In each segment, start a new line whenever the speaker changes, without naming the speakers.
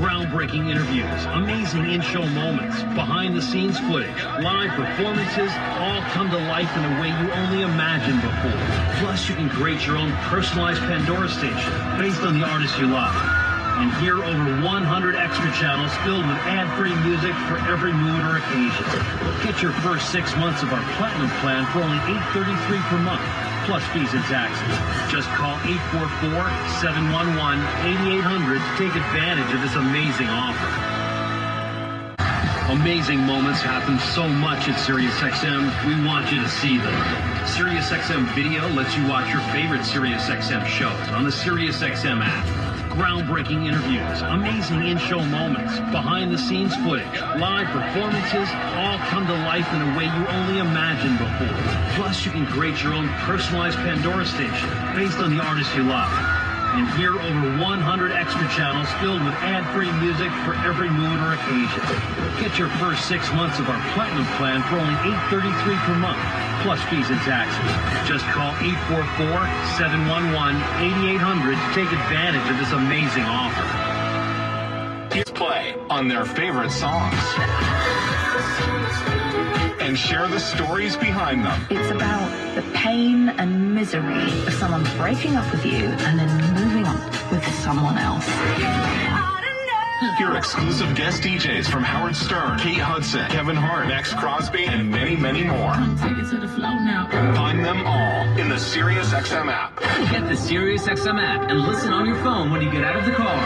Groundbreaking interviews, amazing in-show moments, behind-the-scenes footage, live performances, all come to life in a way you only imagined before. Plus, you can create your own personalized Pandora station based on the artists you love. And hear over 100 extra channels filled with ad-free music for every mood or occasion. Get your first 6 months of our Platinum plan for only $8.33 per month, plus fees and taxes. Just call 844-711-8800 to take advantage of this amazing offer. Amazing moments happen so much at SiriusXM, we want you to see them. SiriusXM Video lets you watch your favorite SiriusXM shows on the SiriusXM app. Groundbreaking interviews, amazing in-show moments, behind-the-scenes footage, live performances, all come to life in a way you only imagined before. Plus, you can create your own personalized Pandora station based on the artists you love. And hear over 100 extra channels filled with ad-free music for every mood or occasion. Get your first 6 months of our Platinum plan for only $8.33 per month, plus fees and taxes. Just call 844-711-8800 to take advantage of this amazing offer.
Play on their favorite songs and share the stories behind them.
It's about the pain and misery of someone breaking up with you and then moving on with someone else.
Hear exclusive guest DJs from Howard Stern, Kate Hudson, Kevin Hart, Max Crosby, and many, many more.
Take it to the flow now.
Find them all in the SiriusXM app.
Get the SiriusXM app and listen on your phone when you get out of the car.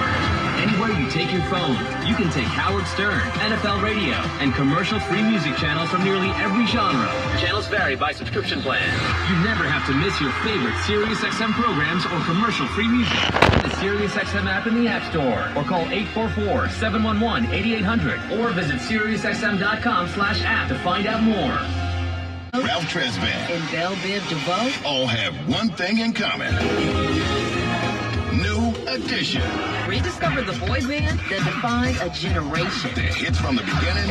Anywhere you take your phone, you can take Howard Stern, NFL Radio, and commercial-free music channels from nearly every genre. Channels vary by subscription plan. You never have to miss your favorite SiriusXM programs or commercial-free music. Get the SiriusXM app in the App Store or call 844-711-8800 or visit SiriusXM.com/app to find out more.
Ralph Tresvant
and Belle Biv DeVoe
all have one thing in common. New Edition.
Rediscover the boy band that defined a generation.
The hits from the beginning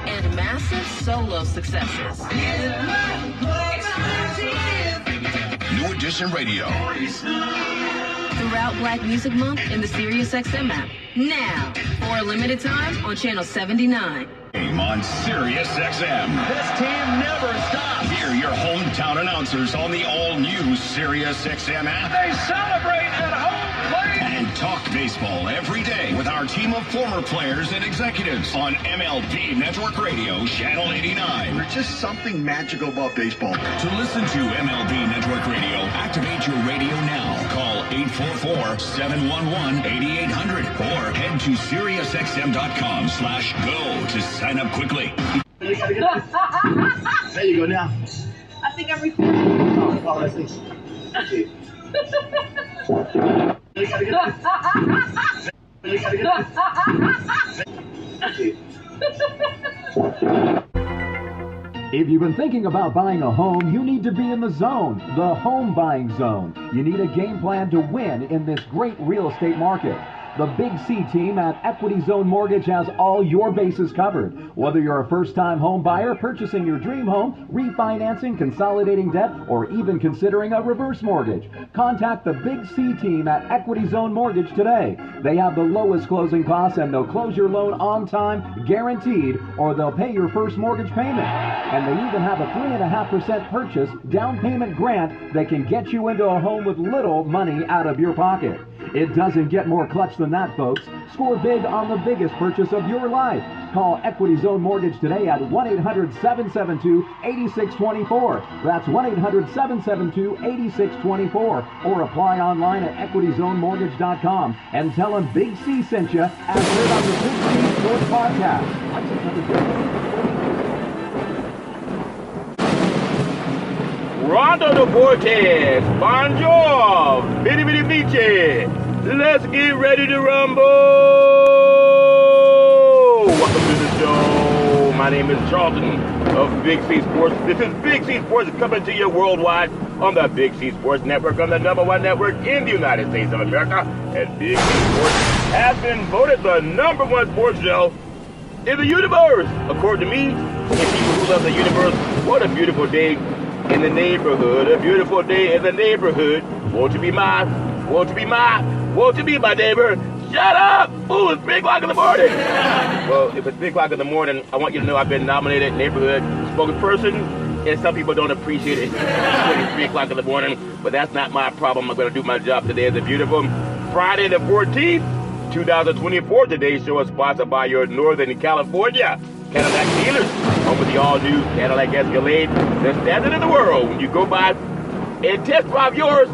and massive solo successes.
New Edition Radio.
Throughout Black Music Month in the SiriusXM app. Now, for a limited time on Channel 79.
On SiriusXM.
This team never stops.
Hear your hometown announcers on the all-new SiriusXM app.
They celebrate at home plate.
And talk baseball every day with our team of former players and executives on MLB Network Radio, Channel 89.
There's just something magical about baseball.
To listen to MLB Network Radio, activate your radio now. Call 844-711-8800 or head to SiriusXM.com/go to sign up quickly.
There you go now.
I think I'm recording.
Oh, I see.
If you've been thinking about buying a home, you need to be in the zone, the home buying zone. You need a game plan to win in this great real estate market. The Big C team at Equity Zone Mortgage has all your bases covered. Whether you're a first-time home buyer, purchasing your dream home, refinancing, consolidating debt, or even considering a reverse mortgage, contact the Big C team at Equity Zone Mortgage today. They have the lowest closing costs and they'll close your loan on time, guaranteed, or they'll pay your first mortgage payment. And they even have a 3.5% purchase down payment grant that can get you into a home with little money out of your pocket. It doesn't get more clutch than that, folks. Score big on the biggest purchase of your life. Call Equity Zone Mortgage today at 1-800-772-8624. That's 1-800-772-8624. Or apply online at equityzonemortgage.com and tell them Big C sent you as heard on the Big C Sports Podcast.
Rondo Deportes, bonjour, bitty bitty beachy. Let's get ready to rumble. Welcome to the show. My name is Charlton of Big C Sports. This is Big C Sports coming to you worldwide on the Big C Sports Network, on the #1 network in the United States of America. And Big C Sports has been voted the #1 sports show in the universe. According to me, and people who love the universe, what a beautiful day in the neighborhood, a beautiful day in the neighborhood. Won't you be my neighbor? Shut up! Ooh, it's 3 o'clock in the morning. Well, if it's 3 o'clock in the morning, I want you to know I've been nominated neighborhood spokesperson, and some people don't appreciate it when it's 3 o'clock in the morning, but that's not my problem. I'm going to do my job today. It's a beautiful Friday the 14th, 2024. Today's show is sponsored by your Northern California Cadillac dealers, home with the all-new Cadillac Escalade, the standard in the world. When you go by and test drive yours,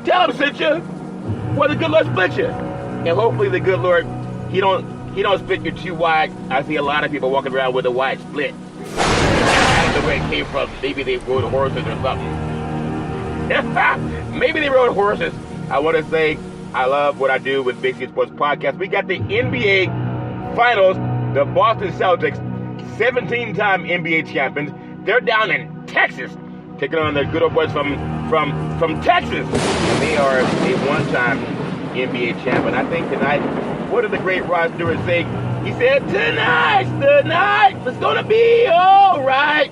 tell them sent you, well, the good Lord split you. And hopefully the good Lord, he don't split you too wide. I see a lot of people walking around with a wide split. I don't know where it came from. Maybe they rode horses or something. Maybe they rode horses. I want to say I love what I do with Big C Sports Podcast. We got the NBA Finals. The Boston Celtics, 17-time NBA champions. They're down in Texas, taking on the good old boys from Texas. And they are a one-time NBA champion. I think tonight, what did the great Rod Stewart say? He said, tonight is going to be all right.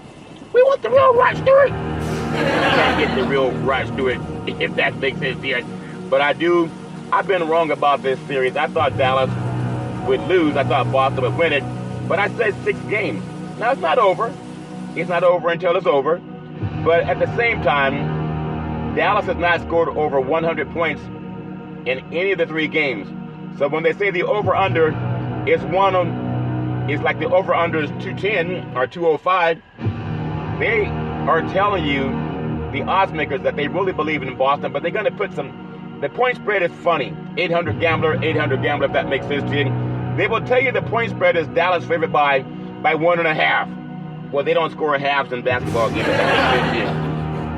We want the real Rod Stewart. Can't get the real Rod Stewart, if that makes sense here. But I've been wrong about this series. I thought Dallas would lose. I thought Boston would win it. But I said 6 games. Now, it's not over. It's not over until it's over. But at the same time, Dallas has not scored over 100 points in any of the 3 games. So when they say the over-under is it's like the over-under is 210 or 205, they are telling you, the odds makers, that they really believe in Boston, but they're going to put the point spread is funny. 800 gambler, if that makes sense to you. They will tell you the point spread is Dallas favored by 1.5. Well, they don't score halves in basketball games.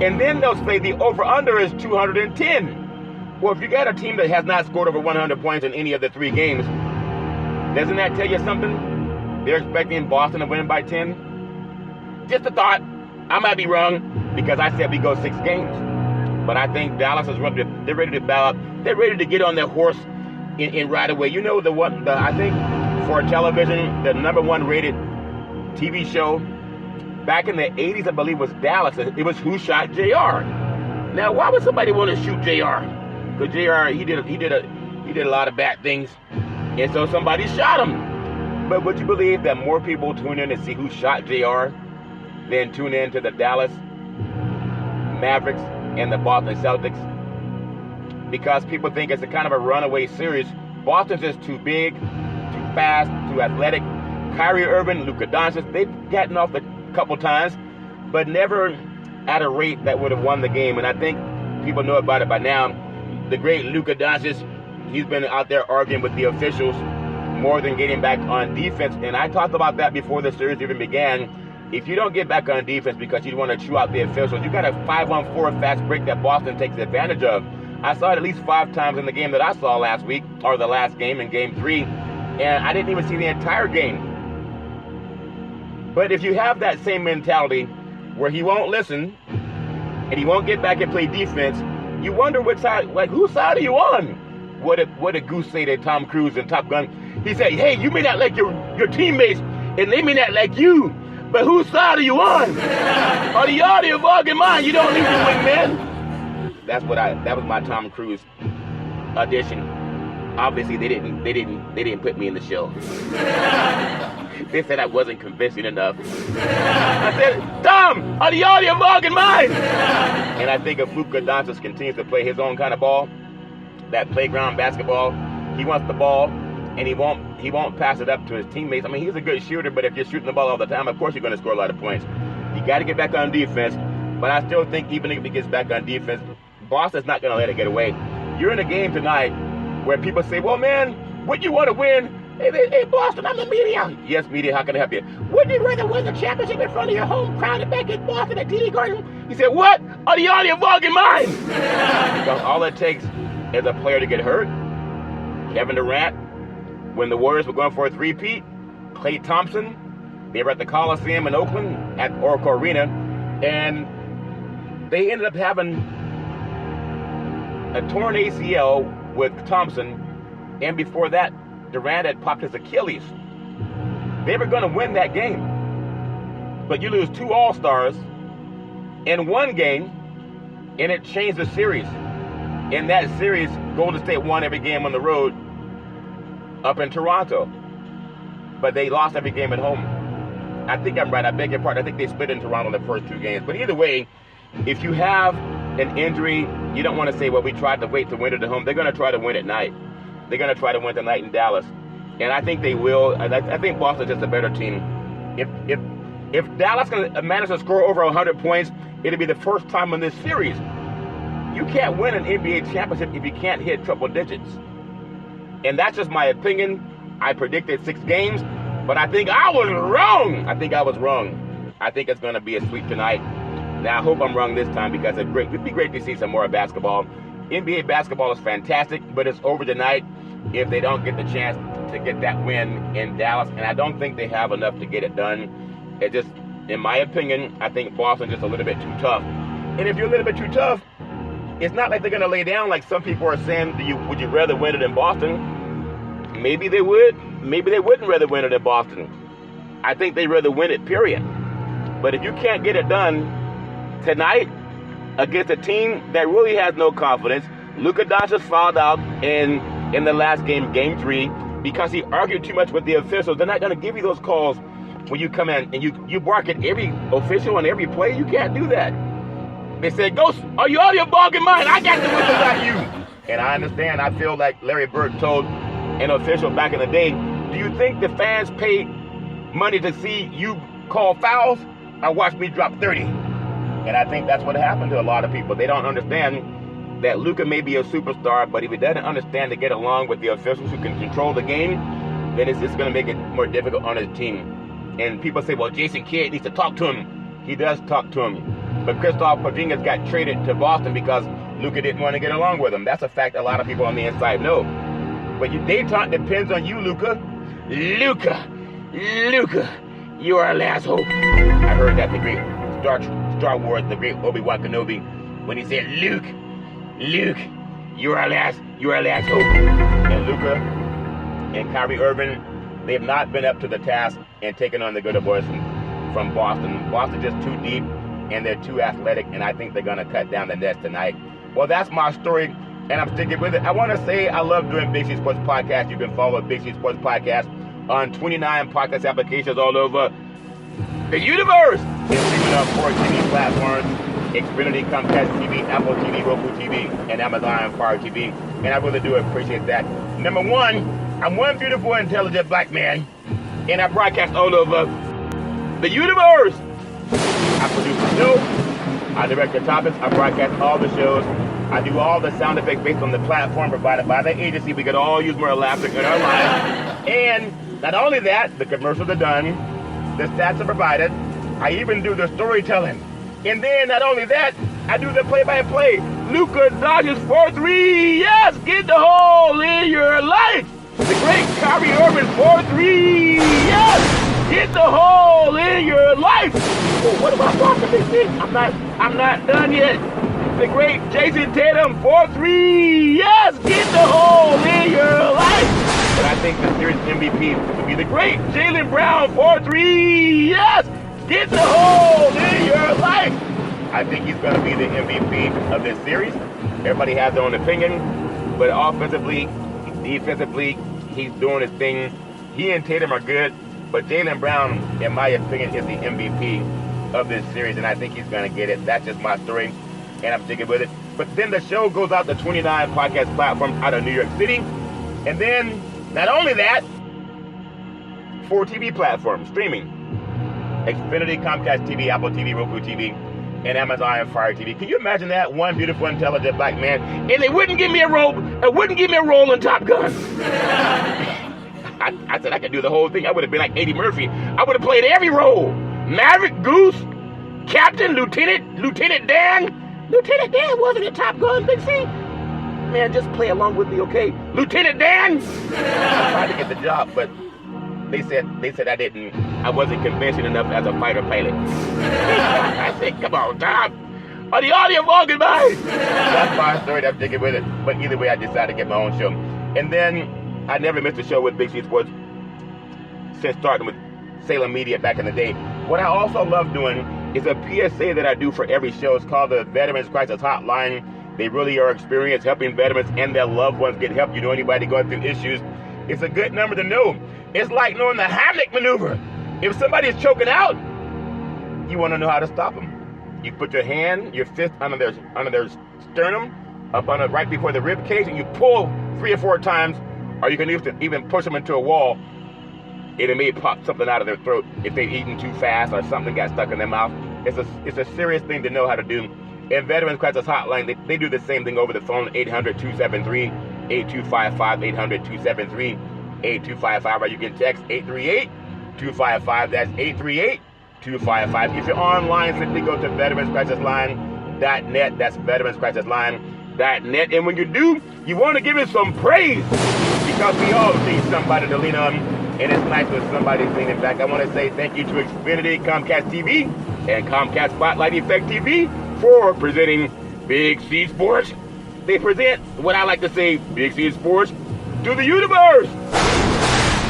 And then they'll say the over-under is 210. Well, if you got a team that has not scored over 100 points in any of the 3 games, doesn't that tell you something? They're expecting Boston to win by 10? Just a thought. I might be wrong because I said we go 6 games. But I think Dallas is ready. They're ready to bow up. They're ready to get on their horse in right away. You know I think for television, the #1 rated TV show back in the 80s, I believe, was Dallas. It was Who Shot JR. Now, why would somebody want to shoot JR? Because JR, he did a lot of bad things, and so somebody shot him. But would you believe that more people tune in to see Who Shot JR than tune in to the Dallas Mavericks and the Boston Celtics? Because people think it's a kind of a runaway series. Boston's just too big, too fast, too athletic. Kyrie Irving, Luka Doncic, they've gotten off a couple times, but never at a rate that would have won the game. And I think people know about it by now. The great Luka Doncic, he's been out there arguing with the officials more than getting back on defense. And I talked about that before the series even began. If you don't get back on defense because you want to chew out the officials, you got a 5-on-4 fast break that Boston takes advantage of. I saw it at least 5 times in the game that I saw last week, or the last game in Game 3, and I didn't even see the entire game. But if you have that same mentality where he won't listen and he won't get back and play defense, you wonder which side, like, whose side are you on? What did Goose say to Tom Cruise in Top Gun? He said, hey, you may not like your teammates, and they may not like you, but whose side are you on? Are the audio of your mind? You don't need to win, man. That was my Tom Cruise audition. Obviously, they didn't put me in the show. They said I wasn't convincing enough. I said, Tom, are the audio of your mind? And I think if Luka Doncic continues to play his own kind of ball, that playground basketball, he wants the ball, and he won't pass it up to his teammates. I mean, he's a good shooter, but if you're shooting the ball all the time, of course you're going to score a lot of points. You got to get back on defense. But I still think even if he gets back on defense, Boston's not going to let it get away. You're in a game tonight where people say, well, man, would you want to win? Hey, Boston, I'm the media. Yes, media, how can I help you? Wouldn't you rather win the championship in front of your home crowd back in Boston at TD Garden? He said, what? Are the audio bugging mine? Because all it takes is a player to get hurt. Kevin Durant, when the Warriors were going for a three-peat, Klay Thompson, they were at the Coliseum in Oakland at Oracle Arena, and they ended up having a torn ACL with Thompson, and before that, Durant had popped his Achilles. They were going to win that game. But you lose 2 All-Stars in one game, and it changed the series. In that series, Golden State won every game on the road, up in Toronto. But they lost every game at home. I think I'm right. I beg your pardon. I think they split in Toronto the first 2 games. But either way, if you have an injury, you don't want to say, well, we tried to wait to win it at home. They're going to try to win at night. They're going to try to win tonight in Dallas. And I think they will. I think Boston's just a better team. If Dallas can manage to score over 100 points, it'll be the first time in this series. You can't win an NBA championship if you can't hit triple digits. And that's just my opinion. I predicted 6 games, but I think I was wrong. I think it's going to be a sweep tonight. Now, I hope I'm wrong this time because it'd be great to see some more basketball. NBA basketball is fantastic, but it's over tonight if they don't get the chance to get that win in Dallas. And I don't think they have enough to get it done. It just, in my opinion, I think Boston's just a little bit too tough. And if you're a little bit too tough, it's not like they're going to lay down like some people are saying. Would you rather win it in Boston? Maybe they would. Maybe they wouldn't rather win it in Boston. I think they'd rather win it, period. But if you can't get it done tonight against a team that really has no confidence, Luka Doncic fouled out in the last game, Game 3, because he argued too much with the officials. They're not going to give you those calls when you come in and you bark at every official on every play. You can't do that. They said, "Ghost, are you out of your barking mind? I got the whistle, not you." And I understand. I feel like Larry Bird told an official back in the day, "Do you think the fans pay money to see you call fouls or watch me drop 30? And I think that's what happened to a lot of people. They don't understand that Luka may be a superstar, but if he doesn't understand to get along with the officials who can control the game, then it's going to make it more difficult on his team. And people say, well, Jason Kidd needs to talk to him. He does talk to him. But Kristaps Porzingis got traded to Boston because Luka didn't want to get along with him. That's a fact a lot of people on the inside know. But Dayton depends on you, Luka. Luka, you are our last hope. I heard that the great Star Wars, the great Obi-Wan Kenobi, when he said, Luke, you are our last hope. And Luka and Kyrie Irving, they have not been up to the task and taken on the good boys from Boston. Boston's just too deep and they're too athletic, and I think they're going to cut down the nets tonight. Well, that's my story, and I'm sticking with it. I want to say I love doing Big C Sports Podcast. You can follow Big C Sports Podcast on 29 podcast applications all over the universe. It's streaming on 4 TV platforms: Xfinity, Comcast TV, Apple TV, Roku TV, and Amazon Fire TV. And I really do appreciate that. Number one, I'm one beautiful, intelligent black man, and I broadcast all over the universe. I produce the show, I direct the topics, I broadcast all the shows, I do all the sound effects based on the platform provided by the agency. We could all use more laughter in our lives. And not only that, the commercials are done, the stats are provided, I even do the storytelling. And then not only that, I do the play-by-play. Luka Doncic 4-3, yes, get the hole in your life. The great Kyrie Irving 4-3, yes, get the hole in your life. Oh, what about Boston Big C? I'm not done yet. The great Jason Tatum 4-3, yes, get the hole in your life. But I think the series MVP will be the great Jaylen Brown 4-3, yes, get the hole in your life. I think he's going to be the MVP of this series. Everybody has their own opinion, but offensively, defensively, he's doing his thing. He and Tatum are good, but Jaylen Brown, in my opinion, is the MVP of this series, and I think he's going to get it. That's just my story, and I'm sticking with it. But then the show goes out to 29 podcast platforms out of New York City, and then not only that, 4 TV platforms streaming: Xfinity, Comcast TV, Apple TV, Roku TV, and Amazon and Fire TV. Can you imagine that? One beautiful, intelligent black man, and they wouldn't give me a role. Wouldn't give me a role in Top Gun. I said I could do the whole thing. I would have been like Eddie Murphy. I would have played every role: Maverick, Goose, Captain, Lieutenant Dan. Lieutenant Dan wasn't in Top Gun, Big C. Man, just play along with me, okay? Lieutenant Dan. I tried to get the job, but they said I wasn't convincing enough as a fighter pilot. I said, come on, Tom. Are the audio walking by? That's my story. I'm sticking with it. But either way, I decided to get my own show. And then I never missed a show with Big C Sports since starting with Salem Media back in the day. What I also love doing is a PSA that I do for every show. It's called the Veterans Crisis Hotline. They really are experienced helping veterans and their loved ones get help. You know, anybody going through issues, It's a good number to know. It's like knowing the Heimlich maneuver. If somebody's choking out, you want to know how to stop them. You put your hand, your fist under their sternum, up on it right before the rib cage, and you pull 3 or 4 times, or you can even push them into a wall. It may pop something out of their throat if they've eaten too fast or something got stuck in their mouth. It's a serious thing to know how to do. And Veterans Crisis Hotline, they do the same thing over the phone, 800-273-8255, 800-273-8255, or you can text 838-255, that's 838-255. If you're online, simply go to veteranscrisisline.net, that's veteranscrisisline.net, and when you do, you want to give it some praise, because we all need somebody to lean on, and it's nice when somebody's leaning back. I want to say thank you to Xfinity, Comcast TV, and Comcast Spotlight Effect TV for presenting Big C Sports. They present what I like to say, Big C Sports, to the universe.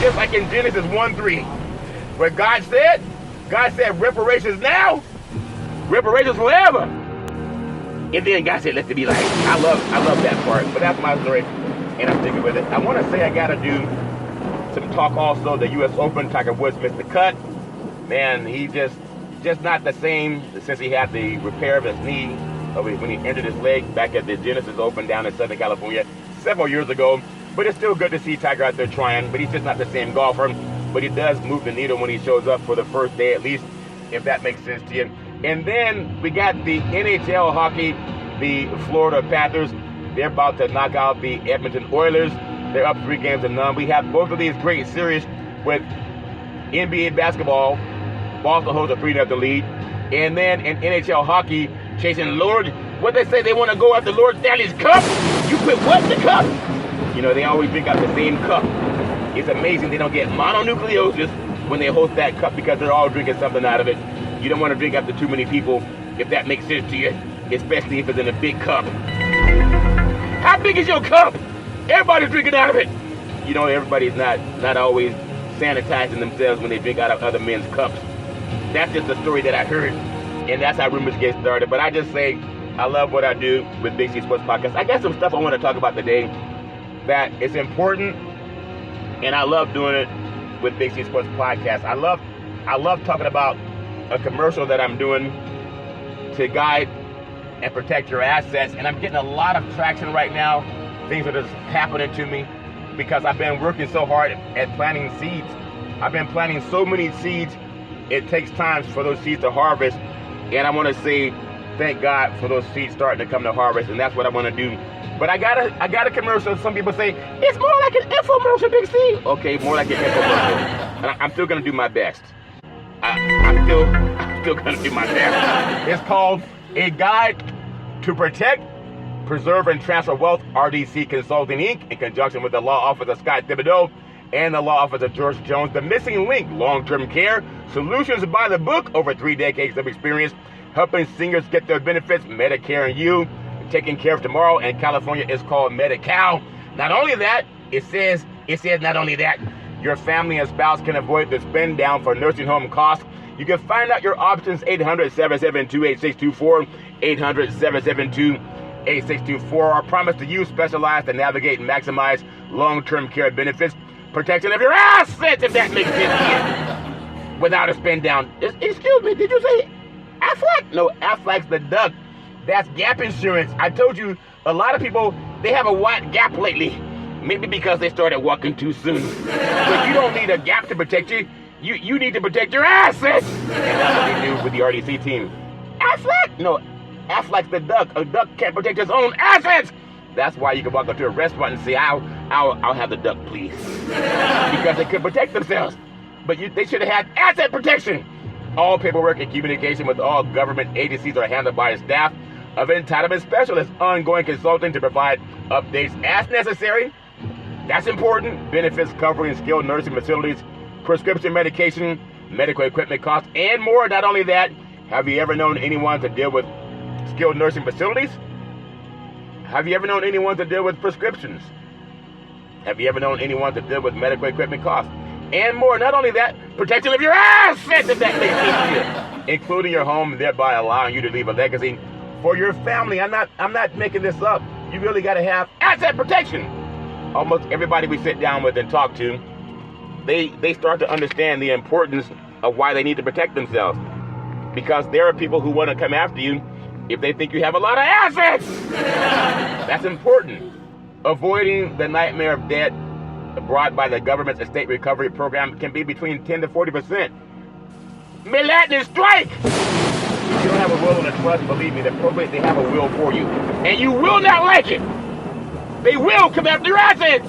Just like in Genesis 1:3, where God said reparations now, reparations forever. And then God said, let it be like. I love that part, but that's my story, and I'm sticking with it. I want to say I got to do some talk also. The U.S. Open, Tiger Woods missed the cut. Man, he just not the same since he had the repair of his knee when he injured his leg back at the Genesis Open down in Southern California several years ago. But it's still good to see Tiger out there trying, but he's just not the same golfer. But he does move the needle when he shows up for the first day at least, if that makes sense to you. And then we got the NHL hockey, the Florida Panthers. They're about to knock out the Edmonton Oilers. They're up 3-0. We have both of these great series with NBA basketball. Boston holds a 3-0 lead. And then in NHL hockey, chasing Lord, what they say, they want to go after Lord Stanley's cup. You put what in the cup? You know, they always drink out the same cup. It's amazing they don't get mononucleosis when they host that cup, because they're all drinking something out of it. You don't want to drink after too many people, if that makes sense to you, especially if it's in a big cup. How big is your cup? Everybody's drinking out of it. You know, everybody's not always sanitizing themselves when they drink out of other men's cups. That's just a story that I heard, and that's how rumors get started. But I just say I love what I do with Big C Sports Podcast. I got some stuff I want to talk about today that is important, and I love doing it with Big C Sports Podcast. I love talking about a commercial that I'm doing to guide and protect your assets, and I'm getting a lot of traction right now. Things are just happening to me because I've been working so hard at planting seeds. I've been planting so many seeds. It takes time for those seeds to harvest, and I want to say thank God for those seeds starting to come to harvest, and that's what I want to do. But I got a commercial. Some people say it's more like an infomercial, Big C. Okay, more like an infomercial, and I'm still gonna do my best. I'm still gonna do my best. It's called A Guide to Protect, Preserve, and Transfer Wealth, RDC Consulting, Inc., in conjunction with the law office of Scott Thibodeau and the law office of George Jones. The Missing Link, Long-Term Care, Solutions by the Book, over 3 decades of experience, helping seniors get their benefits, Medicare and You, taking care of tomorrow, and California is called Medi-Cal. Not only that, it says not only that, your family and spouse can avoid the spend down for nursing home costs. You can find out your options, 800-772-8624, 800-772-8624. Our promise to you, specialized to navigate and maximize long-term care benefits, protection of your assets, if that makes sense to you, without a spend down. Excuse me, did you say Aflac? No, Aflac's the duck. That's gap insurance. I told you, a lot of people, they have a wide gap lately. Maybe because they started walking too soon. But you don't need a gap to protect you. You need to protect your assets. And that's what we do with the RDC team. Aflac? No, Aflac's the duck. A duck can't protect his own assets. That's why you can walk up to a restaurant and say, I'll have the duck, please. Because they could protect themselves. But they should have had asset protection. All paperwork and communication with all government agencies are handled by a staff of entitlement specialists, ongoing consulting to provide updates as necessary. That's important. Benefits covering skilled nursing facilities, prescription medication, medical equipment costs, and more. Not only that, have you ever known anyone to deal with skilled nursing facilities? Have you ever known anyone to deal with prescriptions? Have you ever known anyone to deal with medical equipment costs? And more. Not only that, protection of your assets, if that makes sense to you, including your home, thereby allowing you to leave a legacy for your family. I'm not making this up. You really got to have asset protection. almost everybody we sit down with and talk to, they start to understand the importance of why they need to protect themselves. Because there are people who want to come after you if they think you have a lot of assets. That's important. Avoiding the nightmare of debt brought by the government's estate recovery program can be between 10 to 40%. Mid-Latin strike! If you don't have a will in a trust, believe me, the probate, they have a will for you. And you will not like it. They will come after your assets.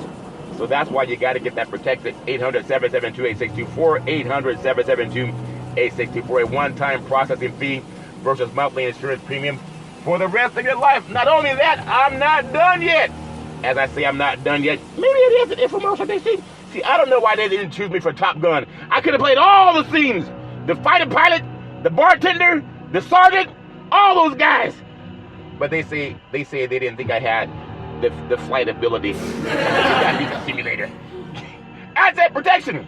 So that's why you got to get that protected. 800-772-8624, 800-772-8624. A one-time processing fee versus monthly insurance premium for the rest of your life. Not only that, I'm not done yet. As I say, I'm not done yet. Maybe it is an infomercial they see. See, I don't know why they didn't choose me for Top Gun. I could have played all the scenes. The fighter pilot, the bartender, the sergeant, all those guys. But they say they didn't think I had the flight ability. The simulator. Asset protection.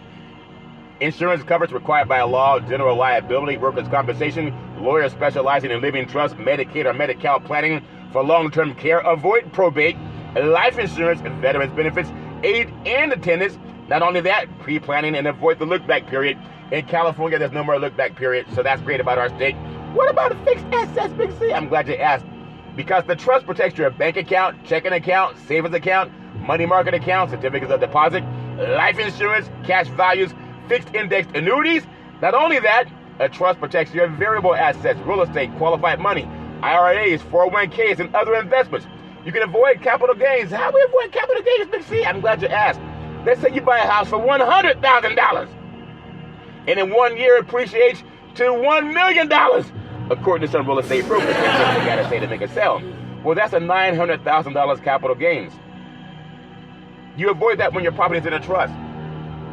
Insurance coverage required by law, general liability, workers' compensation, lawyers specializing in living trust, Medicaid or Medi-Cal planning for long-term care, avoid probate, life insurance and veterans benefits, aid and attendance. Not only that, pre-planning and avoid the look-back period. In California, there's no more look-back period, so that's great about our state. What about fixed assets, Big C? I'm glad you asked. Because the trust protects your bank account, checking account, savings account, money market account, certificates of deposit, life insurance, cash values, fixed indexed annuities. Not only that, a trust protects your variable assets, real estate, qualified money, IRAs, 401ks, and other investments. You can avoid capital gains. How do we avoid capital gains, Big C? I'm glad you asked. Let's say you buy a house for $100,000, and in 1 year appreciates to $1 million, according to some real estate brokers. They gotta say to make a sale. Well, that's a $900,000 capital gains. You avoid that when your property is in a trust.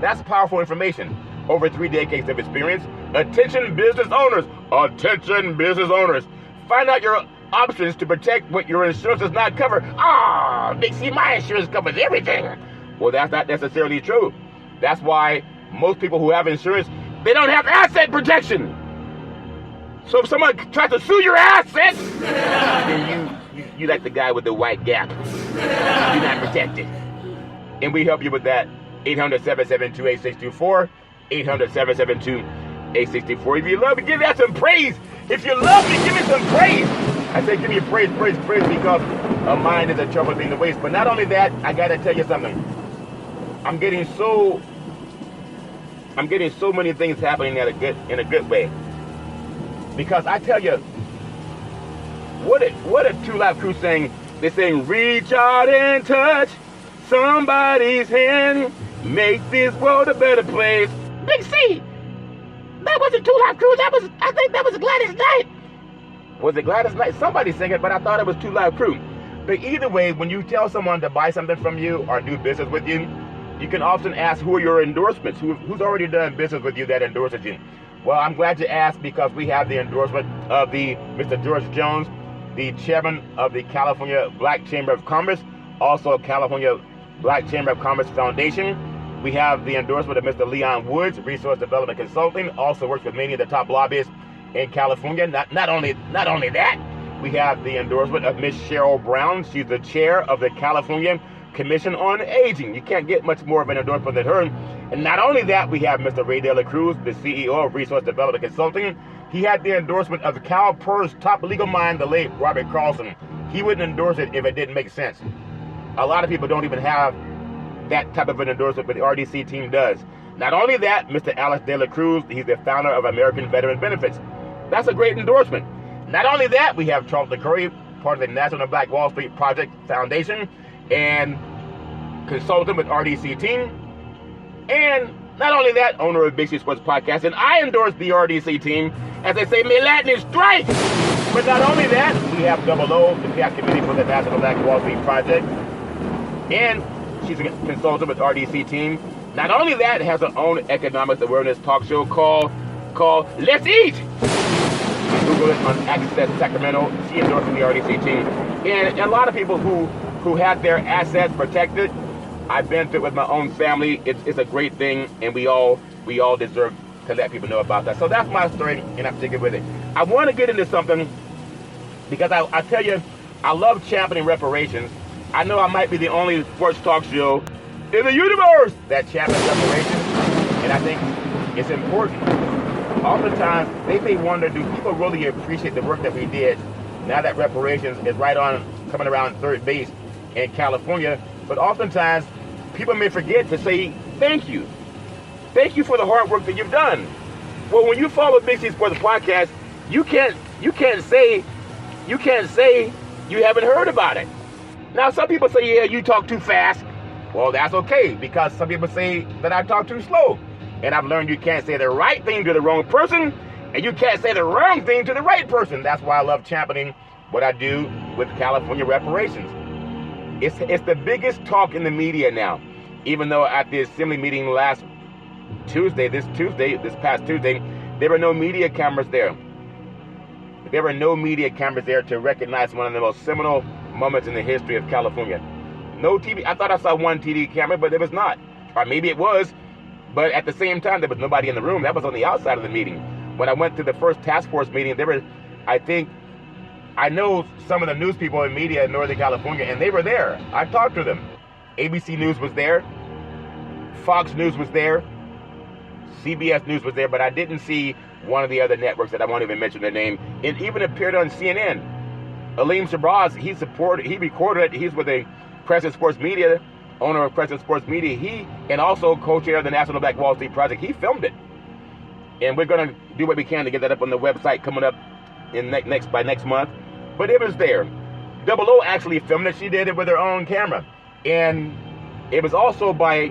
That's powerful information. Over 3 decades of experience. Attention business owners. Attention business owners. Find out your options to protect what your insurance does not cover. Big C, my insurance covers everything. Well, that's not necessarily true. That's why most people who have insurance, they don't have asset protection. So if someone tries to sue your assets, then you like the guy with the white gap. You're not protected. And we help you with that. 800-772-8624, 800-772-8624. If you love me, give that some praise. If you love me, give me some praise. I say give me praise because a mind is a trouble thing to waste. But not only that, I gotta tell you something. I'm getting so many things happening in a good way. Because I tell you, what a Two Live Crew saying. They saying, reach out and touch somebody's hand, make this world a better place. Big C, that wasn't Two Live Crew. I think that was Gladys Knight. Was it Gladys Knight? Somebody sang it, but I thought it was Two Live Crew. But either way, when you tell someone to buy something from you or do business with you, you can often ask who are your endorsements, who's already done business with you that endorses you. Well, I'm glad you asked because we have the endorsement of the Mr. George Jones, the chairman of the California Black Chamber of Commerce, also California Black Chamber of Commerce Foundation. We have the endorsement of Mr. Leon Woods, Resource Development Consulting, also works with many of the top lobbyists in California. Not only that, we have the endorsement of Miss Cheryl Brown. She's the chair of the California Commission on Aging. You can't get much more of an endorsement than her. And not only that, we have Mr. Ray De La Cruz, the CEO of Resource Development Consulting. He had the endorsement of CalPERS top legal mind, the late Robert Carlson. He wouldn't endorse it if it didn't make sense. A lot of people don't even have that type of an endorsement, but the RDC team does. Not only that, Mr. Alex De La Cruz, he's the founder of American Veteran Benefits. That's a great endorsement. Not only that, we have Charlton Curry, part of the National Black Wall Street Project Foundation, and consultant with RDC team. And not only that, owner of Big C Sports Podcast, and I endorse the RDC team, as they say, may Latin strike. But not only that, we have Double O, the PAC Committee for the National Black Wall Street Project, and she's a consultant with RDC team. Not only that, has her own economics awareness talk show called Let's Eat. Google it on Access Sacramento. She endorses the RDC team. And a lot of people who have their assets protected, I've been through it with my own family. It's a great thing, and we all deserve to let people know about that. So that's my story, and I'm sticking with it. I want to get into something because I tell you, I love championing reparations, I know I might be the only sports talk show in the universe that champions reparations, and I think it's important. Oftentimes, they may wonder, do people really appreciate the work that we did now that reparations is right on coming around third base in California? But oftentimes, people may forget to say thank you. Thank you for the hard work that you've done. Well, when you follow Big C Sports Podcast, you can't say you haven't heard about it. Now, some people say, yeah, you talk too fast. Well, that's okay, because some people say that I talk too slow. And I've learned you can't say the right thing to the wrong person, and you can't say the wrong thing to the right person. That's why I love championing what I do with California Reparations. It's the biggest talk in the media now. Even though at the assembly meeting this past Tuesday, there were no media cameras there. There were no media cameras there to recognize one of the most seminal moments in the history of California. No TV. I thought I saw one TV camera, but there was not. Or maybe it was. But at the same time, there was nobody in the room. That was on the outside of the meeting. When I went to the first task force meeting, there were, I know some of the news people in media in Northern California, and they were there. I talked to them. ABC News was there. Fox News was there. CBS News was there, but I didn't see one of the other networks that I won't even mention their name. It even appeared on CNN. Aleem Shabazz, he recorded it. He's with the Crescent Sports Media, owner of Crescent Sports Media. He, and also co-chair of the National Black Wall Street Project, he filmed it. And we're going to do what we can to get that up on the website coming up by next month. But it was there. Double O actually filmed it. She did it with her own camera. And it was also by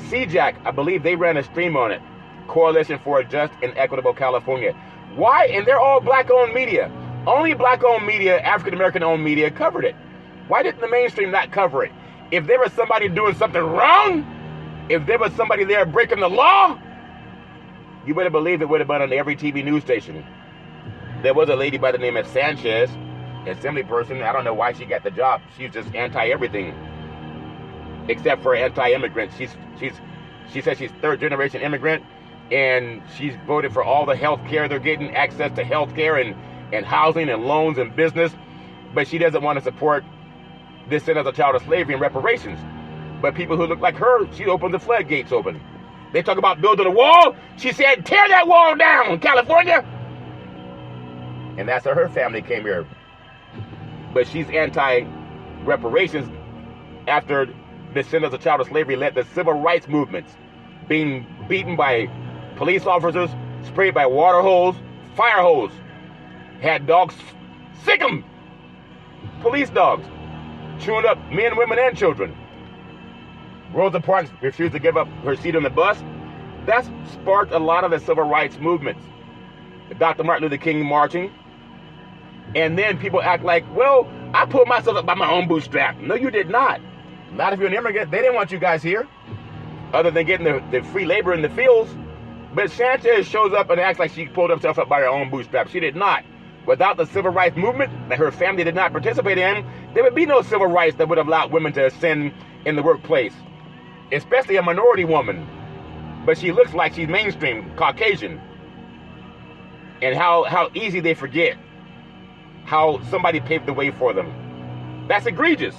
CJAC. I believe they ran a stream on it. Coalition for a Just and Equitable California. Why? And they're all black-owned media. Only black-owned media, African-American-owned media covered it. Why didn't the mainstream not cover it? If there was somebody doing something wrong, if there was somebody there breaking the law, you better believe it would have been on every TV news station. There was a lady by the name of Sanchez, assembly person. I don't know why she got the job. She's just anti-everything, except for anti-immigrant. She says she's third-generation immigrant, and she's voted for all the health care they're getting, access to health care and housing and loans and business, but she doesn't want to support descent as a child of slavery and reparations. But people who look like her, she opened the floodgates open. They talk about building a wall. She said, tear that wall down, California. And that's how her family came here. But she's anti-reparations after descent as a child of slavery led the civil rights movements, being beaten by police officers, sprayed by water hose, fire hose, had dogs sick 'em, police dogs, chewing up men, women, and children. Rosa Parks refused to give up her seat on the bus. That's sparked a lot of the civil rights movements. Dr. Martin Luther King marching. And then people act like, well, I pulled myself up by my own bootstrap. No, you did not. Not if you're an immigrant. They didn't want you guys here, other than getting the free labor in the fields. But Sanchez shows up and acts like she pulled herself up by her own bootstrap. She did not. Without the civil rights movement that her family did not participate in, there would be no civil rights that would have allowed women to ascend in the workplace, especially a minority woman. But she looks like she's mainstream, Caucasian. And how easy they forget how somebody paved the way for them. That's egregious.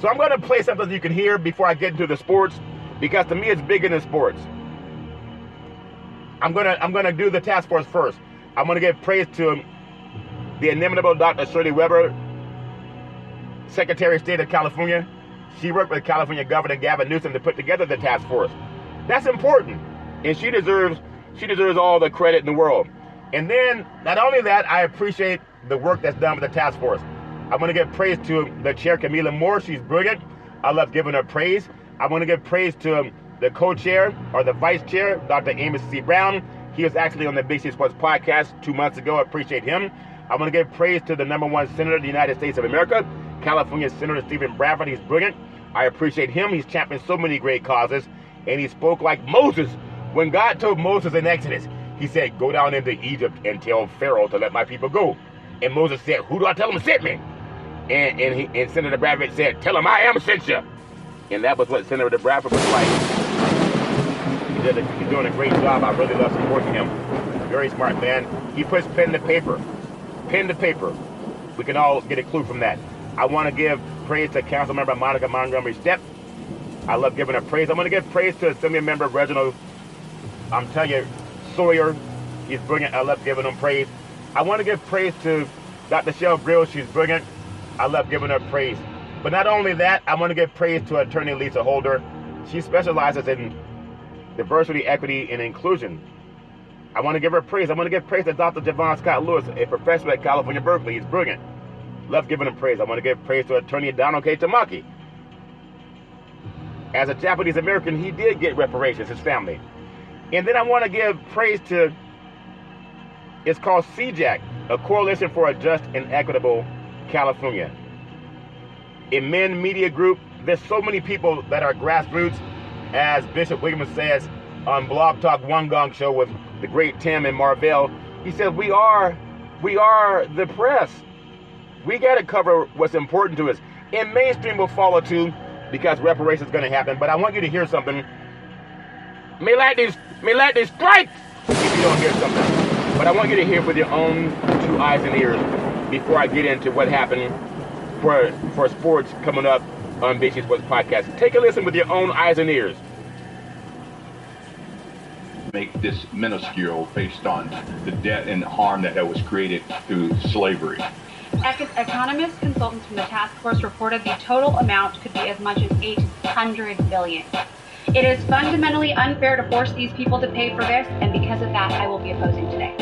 So I'm going to play something you can hear before I get into the sports, because to me it's bigger than sports. I'm gonna do the task force first. I'm gonna give praise to the inimitable Dr. Shirley Weber, Secretary of State of California. She worked with California Governor Gavin Newsom to put together the task force. That's important, and she deserves all the credit in the world. And then, not only that, I appreciate the work that's done with the task force. I'm going to give praise to the chair, Camila Moore. She's brilliant. I love giving her praise. I'm going to give praise to the co-chair, or the vice chair, Dr. Amos C. Brown. He was actually on the Big C Sports Podcast 2 months ago. I appreciate him. I'm going to give praise to the #1 Senator of the United States of America, California Senator Stephen Bradford. He's brilliant. I appreciate him. He's championed so many great causes, and he spoke like Moses. When God told Moses in Exodus, he said, go down into Egypt and tell Pharaoh to let my people go. And Moses said, who do I tell him sent me? And Senator Bradford said, tell him I am sent you. And that was what Senator Bradford was like. He's doing a great job. I really love supporting him. Very smart man. He puts pen to paper. Pen to paper. We can all get a clue from that. I want to give praise to Council Member Monica Montgomery Stepp. I love giving her praise. I'm going to give praise to Assembly Member Reginald, I'm telling you, Sawyer. He's brilliant. I love giving him praise. I want to give praise to Dr. Shell Brill. She's brilliant. I love giving her praise. But not only that, I want to give praise to Attorney Lisa Holder. She specializes in diversity, equity, and inclusion. I want to give her praise. I want to give praise to Dr. Javon Scott Lewis, a professor at California Berkeley. He's brilliant. Love giving him praise. I want to give praise to Attorney Donald K. Tamaki. As a Japanese American, he did get reparations, his family. And then I want to give praise to, it's called CJAC, a Coalition for a Just and Equitable California. A men media group. There's so many people that are grassroots, as Bishop Williams says on Blog Talk One Gong Show with the great Tim and Marvell. He said, we are the press. We got to cover what's important to us. And mainstream will follow too, because reparations is going to happen. But I want you to hear something. May lightning strike if you don't hear something. But I want you to hear with your own two eyes and ears before I get into what happened for sports coming up on Big C Sports Podcast. Take a listen with your own eyes and ears.
Make this minuscule based on the debt and harm that was created through slavery.
Economists, consultants from the task force reported the total amount could be as much as $800 billion. It is fundamentally unfair to force these people to pay for this, and because of that, I will be opposing today.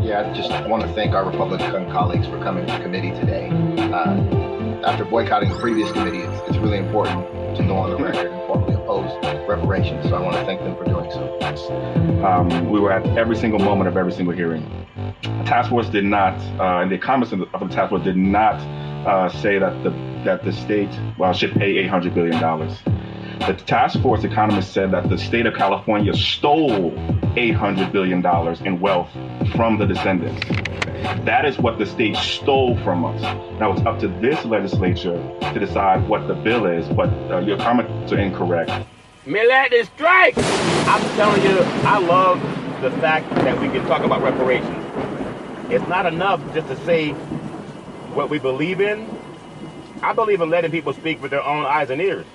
Yeah, I just want to thank our Republican colleagues for coming to committee today. After boycotting the previous committee, it's really important to go on the record and formally oppose reparations, so I want to thank them for doing so.
We were at every single moment of every single hearing. The task force did not, and the comments of the task force did not say that the state should pay $800 billion. The task force economists said that the state of California stole $800 billion in wealth from the descendants. That is what the state stole from us. Now it's up to this legislature to decide what the bill is, but your comments are incorrect.
May lightning strike! I'm telling you, I love the fact that we can talk about reparations. It's not enough just to say what we believe in. I believe in letting people speak with their own eyes and ears.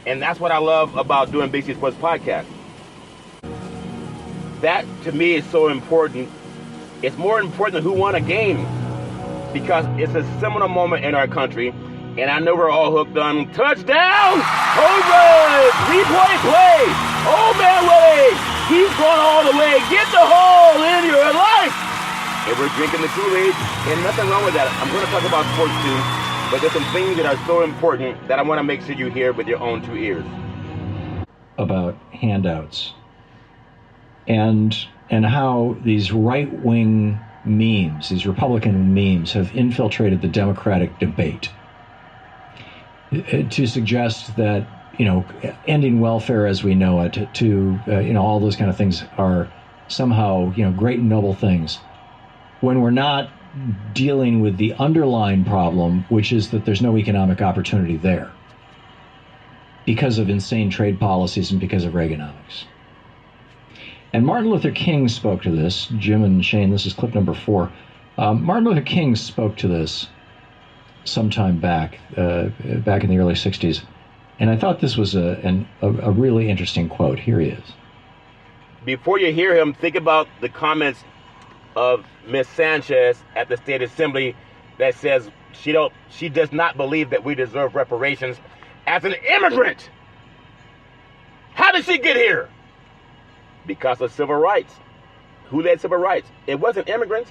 And that's what I love about doing Big C Sports Podcast. That, to me, is so important. It's more important than who won a game, because it's a seminal moment in our country, and I know we're all hooked on touchdown, home run, three-point play. Oh, man, Willie, he's going all the way. Get the hole in your life. And we're drinking the Kool-Aid, and nothing wrong with that. I'm going to talk about sports, too. But there's some things that are so important that I want to make sure you hear with your own two ears.
About handouts and how these right-wing memes, these Republican memes, have infiltrated the Democratic debate to suggest that, ending welfare as we know it, all those kind of things are somehow, great and noble things, when we're not dealing with the underlying problem, which is that there's no economic opportunity there because of insane trade policies and because of Reaganomics. And Martin Luther King spoke to this. Jim and Shane, this is clip number 4. Martin Luther King spoke to this sometime back in the early 60s. And I thought this was a really interesting quote. Here he is.
Before you hear him, think about the comments of Ms. Sanchez at the State Assembly that says she does not believe that we deserve reparations as an immigrant. How did she get here? Because of civil rights. Who led civil rights? It wasn't immigrants.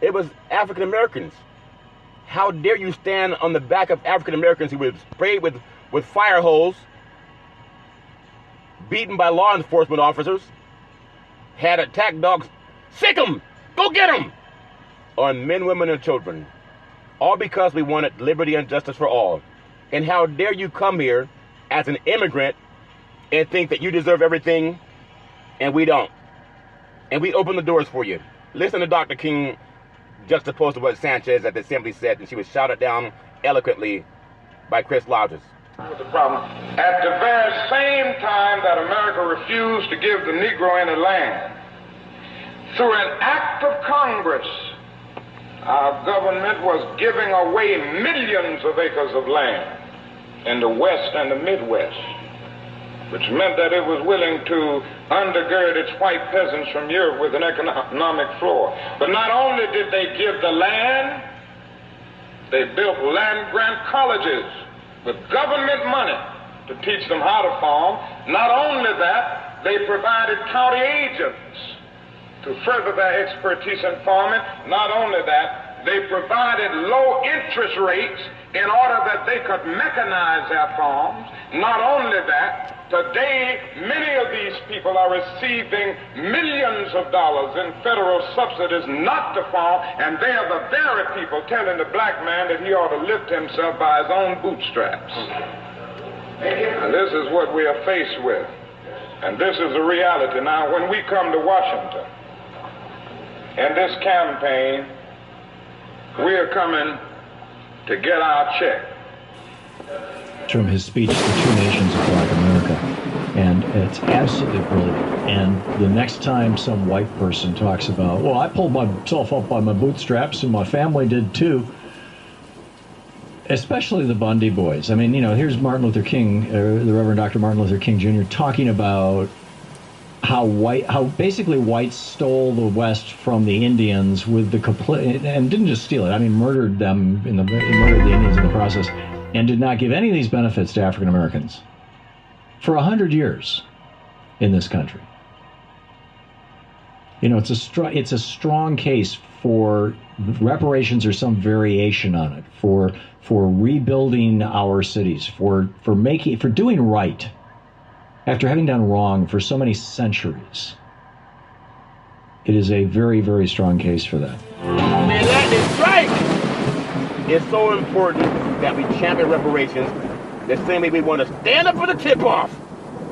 It was African Americans. How dare you stand on the back of African Americans who were sprayed with fire hose, beaten by law enforcement officers, had attack dogs. Sick them! Go get them! On men, women, and children. All because we wanted liberty and justice for all. And how dare you come here as an immigrant and think that you deserve everything and we don't. And we open the doors for you. Listen to Dr. King juxtaposed to what Sanchez at the Assembly said, and she was shouted down eloquently by Chris Lodges.
The problem. At the very same time that America refused to give the Negro any land, through an act of Congress, our government was giving away millions of acres of land in the West and the Midwest, which meant that it was willing to undergird its white peasants from Europe with an economic floor. But not only did they give the land, they built land-grant colleges with government money to teach them how to farm. Not only that, they provided county agents to further their expertise in farming. Not only that, they provided low interest rates in order that they could mechanize their farms. Not only that, today, many of these people are receiving millions of dollars in federal subsidies not to farm, and they are the very people telling the black man that he ought to lift himself by his own bootstraps. And this is what we are faced with. And this is the reality. Now, when we come to Washington, in this campaign, we are coming to get our check.
From his speech, The Two Nations of Black America. And it's absolutely brilliant. And the next time some white person talks about, well, I pulled myself up by my bootstraps and my family did too, especially the Bundy boys. I mean, you know, here's Martin Luther King, the Reverend Dr. Martin Luther King Jr. talking about how basically whites stole the West from the Indians with the complete, and didn't just steal it, I mean, murdered them, murdered the Indians in the process, and did not give any of these benefits to African Americans for 100 years in this country. You know, it's a strong case for reparations or some variation on it, for rebuilding our cities, for doing right after having done wrong for so many centuries. It is a very, very strong case for that.
Man, that is right. It's so important that we champion reparations. The same way we want to stand up for the tip-off,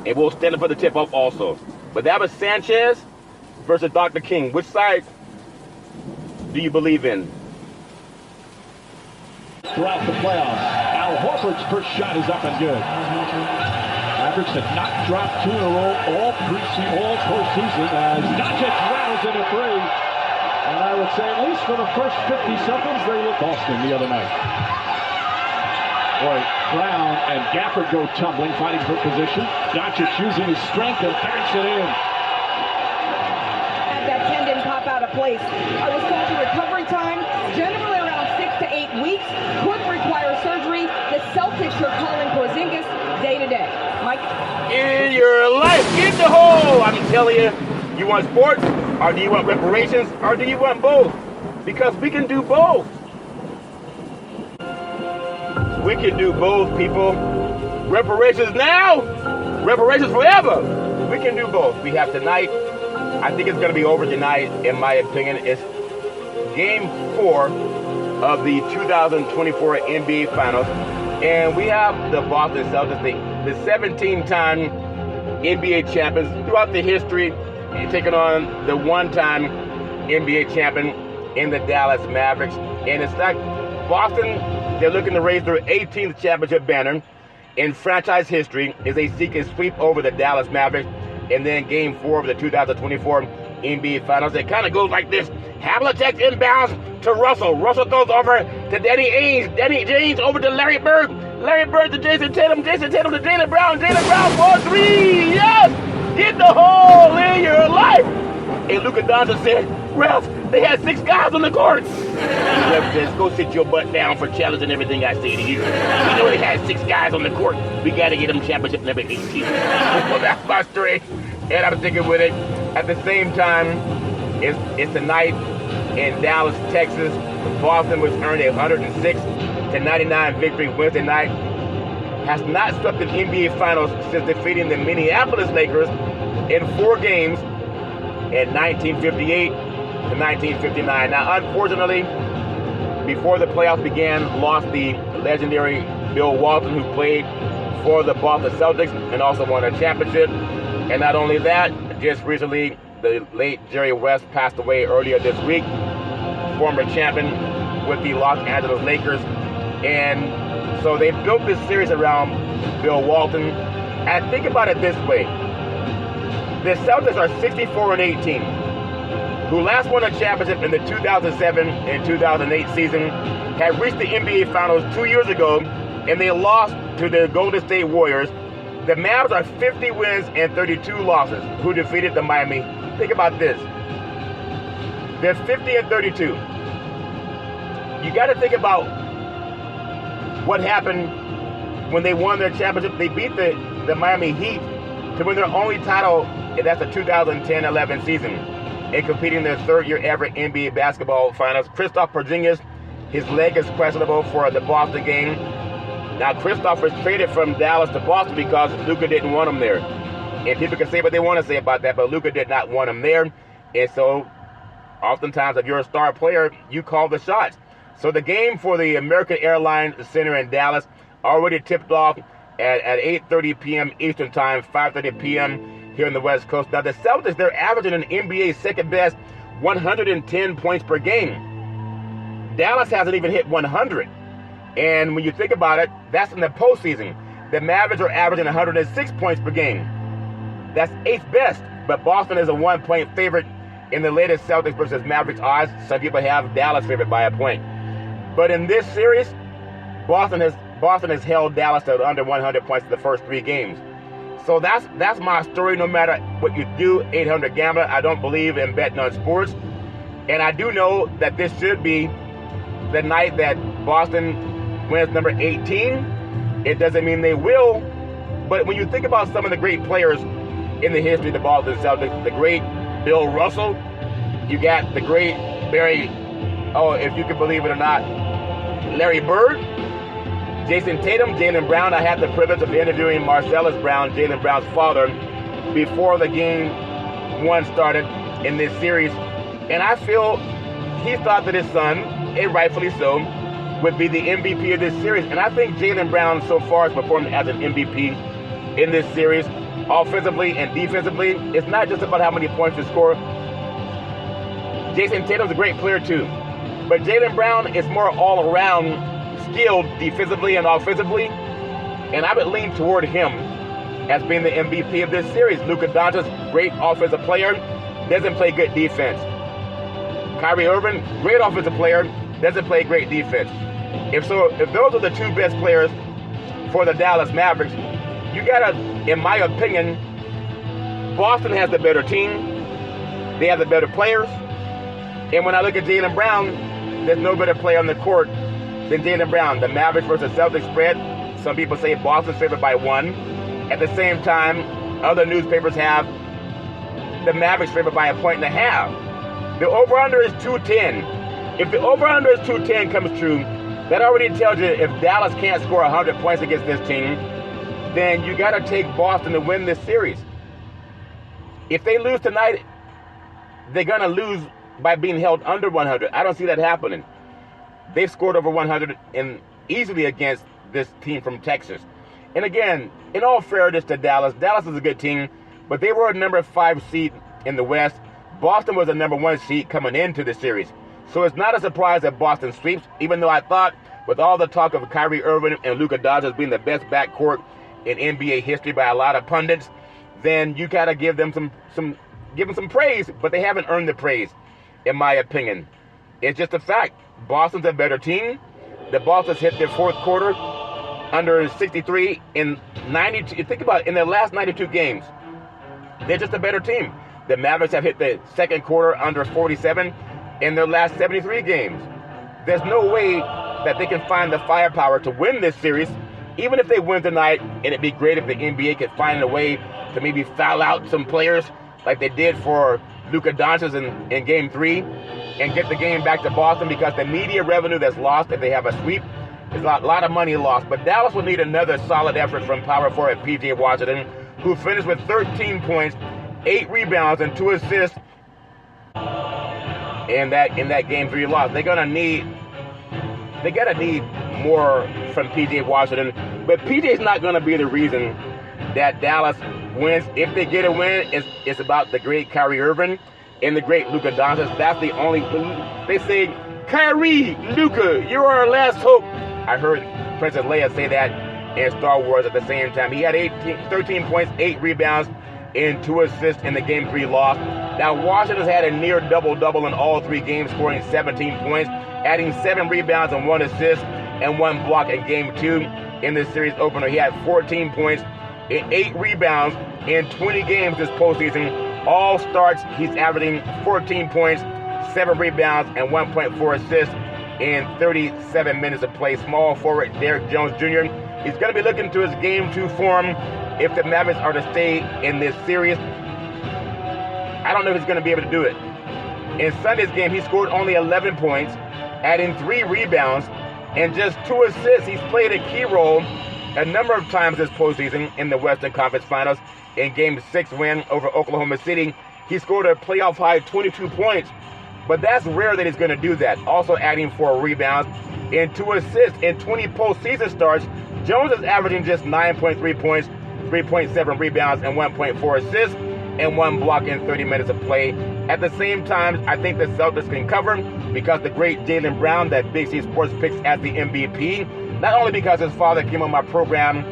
and we'll stand up for the tip-off also. But that was Sanchez versus Dr. King. Which side do you believe in?
Throughout the playoffs, Al Horford's first shot is up and good. Mavericks have not dropped two in a row all postseason as Doncic rattles into three. And I would say, at least for the first 50 seconds, they looked Boston the other night. Boy, Brown and Gafford go tumbling, fighting for position. Doncic using his strength and banks it in.
Had that tendon pop out of place. I was told the recovery time, generally around 6 to 8 weeks, could require surgery. The Celtics are calling Porzingis day to day. Mike?
In your life, get the hole! I'm telling you, you want sports, or do you want reparations, or do you want both? Because we can do both. We can do both, people. Reparations now, reparations forever. We can do both. We have tonight. I think it's going to be over tonight, in my opinion. It's Game 4 of the 2024 NBA Finals. And we have the Boston Celtics, the 17-time NBA champions throughout the history, taking on the one-time NBA champion in the Dallas Mavericks. And it's like Boston, they're looking to raise their 18th championship banner in franchise history as they seek a sweep over the Dallas Mavericks. And then Game 4 of the 2024 NBA Finals. It kind of goes like this. Havlicek inbounds to Russell. Russell throws over to Danny Ainge. Danny Ainge over to Larry Bird. Larry Bird to Jason Tatum. Jason Tatum to Jaylen Brown. Jaylen Brown for three. Yes! Get the hole in your life. And Luka Doncic said, Ralph, they had 6 guys on the court. Ralph says, go sit your butt down for challenging everything I say to you. We know they had 6 guys on the court. We got to get them championship number 18. Well, that's my story. And I'm sticking with it. At the same time, it's tonight in Dallas, Texas. Boston was earned a 106-99 victory Wednesday night. Has not swept the NBA Finals since defeating the Minneapolis Lakers in 4 games in 1958 to 1959. Now, unfortunately, before the playoffs began, lost the legendary Bill Walton, who played for the Boston Celtics and also won a championship. And not only that, just recently, the late Jerry West passed away earlier this week, former champion with the Los Angeles Lakers. And so they built this series around Bill Walton. And think about it this way. The Celtics are 64-18. who last won a championship in the 2007 and 2008 season, had reached the NBA Finals 2 years ago, and they lost to the Golden State Warriors. The Mavs are 50 wins and 32 losses, who defeated the Miami. Think about this. They're 50 and 32. You got to think about what happened when they won their championship. They beat the Miami Heat to win their only title, and that's the 2010-11 season, and competing in their third year ever NBA basketball finals. Kristaps Porzingis, his leg is questionable for the Boston game. Now, Kristaps was traded from Dallas to Boston because Luka didn't want him there. And people can say what they want to say about that, but Luka did not want him there. And so, oftentimes, if you're a star player, you call the shots. So the game for the American Airlines Center in Dallas already tipped off at 8:30 p.m. Eastern Time, 5:30 p.m. here on the West Coast. Now, the Celtics, they're averaging an NBA second best 110 points per game. Dallas hasn't even hit 100. And when you think about it, that's in the postseason. The Mavericks are averaging 106 points per game. That's 8th best. But Boston is a 1-point favorite in the latest Celtics versus Mavericks odds. Some people have Dallas favored by a point. But in this series, Boston has held Dallas to under 100 points in the first 3 games. So that's my story. No matter what you do, 800 Gambler, I don't believe in betting on sports. And I do know that this should be the night that Boston wins number 18. It doesn't mean they will, but when you think about some of the great players in the history of the Boston Celtics, the great Bill Russell, you got the great if you can believe it or not, Larry Bird, Jason Tatum, Jaylen Brown. I had the privilege of interviewing Marcellus Brown, Jaylen Brown's father, before the game 1 started in this series, and I feel he thought that his son, and rightfully so, would be the MVP of this series. And I think Jaylen Brown so far has performed as an MVP in this series, offensively and defensively. It's not just about how many points you score. Jason Tatum's a great player too, but Jaylen Brown is more all-around skilled defensively and offensively, and I would lean toward him as being the MVP of this series. Luka Doncic, great offensive player, doesn't play good defense. Kyrie Irving, great offensive player, doesn't play great defense. If those are the 2 best players for the Dallas Mavericks, you gotta, in my opinion, Boston has the better team. They have the better players. And when I look at Jaylen Brown, there's no better player on the court than Jaylen Brown. The Mavericks versus Celtics spread, some people say Boston's favored by 1. At the same time, other newspapers have the Mavericks favored by 1.5. The over-under is 210. If the over-under is 210 comes true, that already tells you if Dallas can't score 100 points against this team, then you got to take Boston to win this series. If they lose tonight, they're going to lose by being held under 100. I don't see that happening. They've scored over 100 easily against this team from Texas. And again, in all fairness to Dallas is a good team, but they were a number 5 seed in the West. Boston was a number 1 seed coming into the series. So it's not a surprise that Boston sweeps, even though I thought with all the talk of Kyrie Irving and Luka Doncic being the best backcourt in NBA history by a lot of pundits, then you got to give them some praise, but they haven't earned the praise, in my opinion. It's just a fact. Boston's a better team. The Boston's hit their 4th quarter under 63 in 92. Think about it, in their last 92 games. They're just a better team. The Mavericks have hit the 2nd quarter under 47 in their last 73 games. There's no way that they can find the firepower to win this series, even if they win tonight, and it'd be great if the NBA could find a way to maybe foul out some players like they did for Luka Doncic in Game 3 and get the game back to Boston, because the media revenue that's lost if they have a sweep is a lot of money lost. But Dallas will need another solid effort from power forward P.J. Washington, who finished with 13 points, 8 rebounds, and 2 assists in that Game 3 loss. They gotta need more from P.J. Washington, but P.J.'s not gonna be the reason that Dallas wins. If they get a win, it's about the great Kyrie Irving and the great Luka Doncic. That's the only. They say, Kyrie, Luka, you're our last hope. I heard Princess Leia say that in Star Wars at the same time. He had 13 points, 8 rebounds, and 2 assists in the Game 3 loss. Now, Washington's had a near double-double in all 3 games, scoring 17 points, adding 7 rebounds and 1 assist and 1 block in Game 2. In this series opener, he had 14 points and 8 rebounds in 20 games this postseason. All starts, he's averaging 14 points, 7 rebounds, and 1.4 assists in 37 minutes of play. Small forward Derrick Jones Jr., he's going to be looking to his Game 2 form if the Mavericks are to stay in this series. I don't know if he's going to be able to do it. In Sunday's game, he scored only 11 points, adding 3 rebounds and just 2 assists. He's played a key role a number of times this postseason in the Western Conference Finals. In Game 6 win over Oklahoma City, he scored a playoff high 22 points, but that's rare that he's going to do that. Also adding 4 rebounds and 2 assists in 20 postseason starts. Jones is averaging just 9.3 points, 3.7 rebounds, and 1.4 assists, and 1 block in 30 minutes of play. At the same time, I think the Celtics can cover because the great Jaylen Brown that Big C Sports picks as the MVP, not only because his father came on my program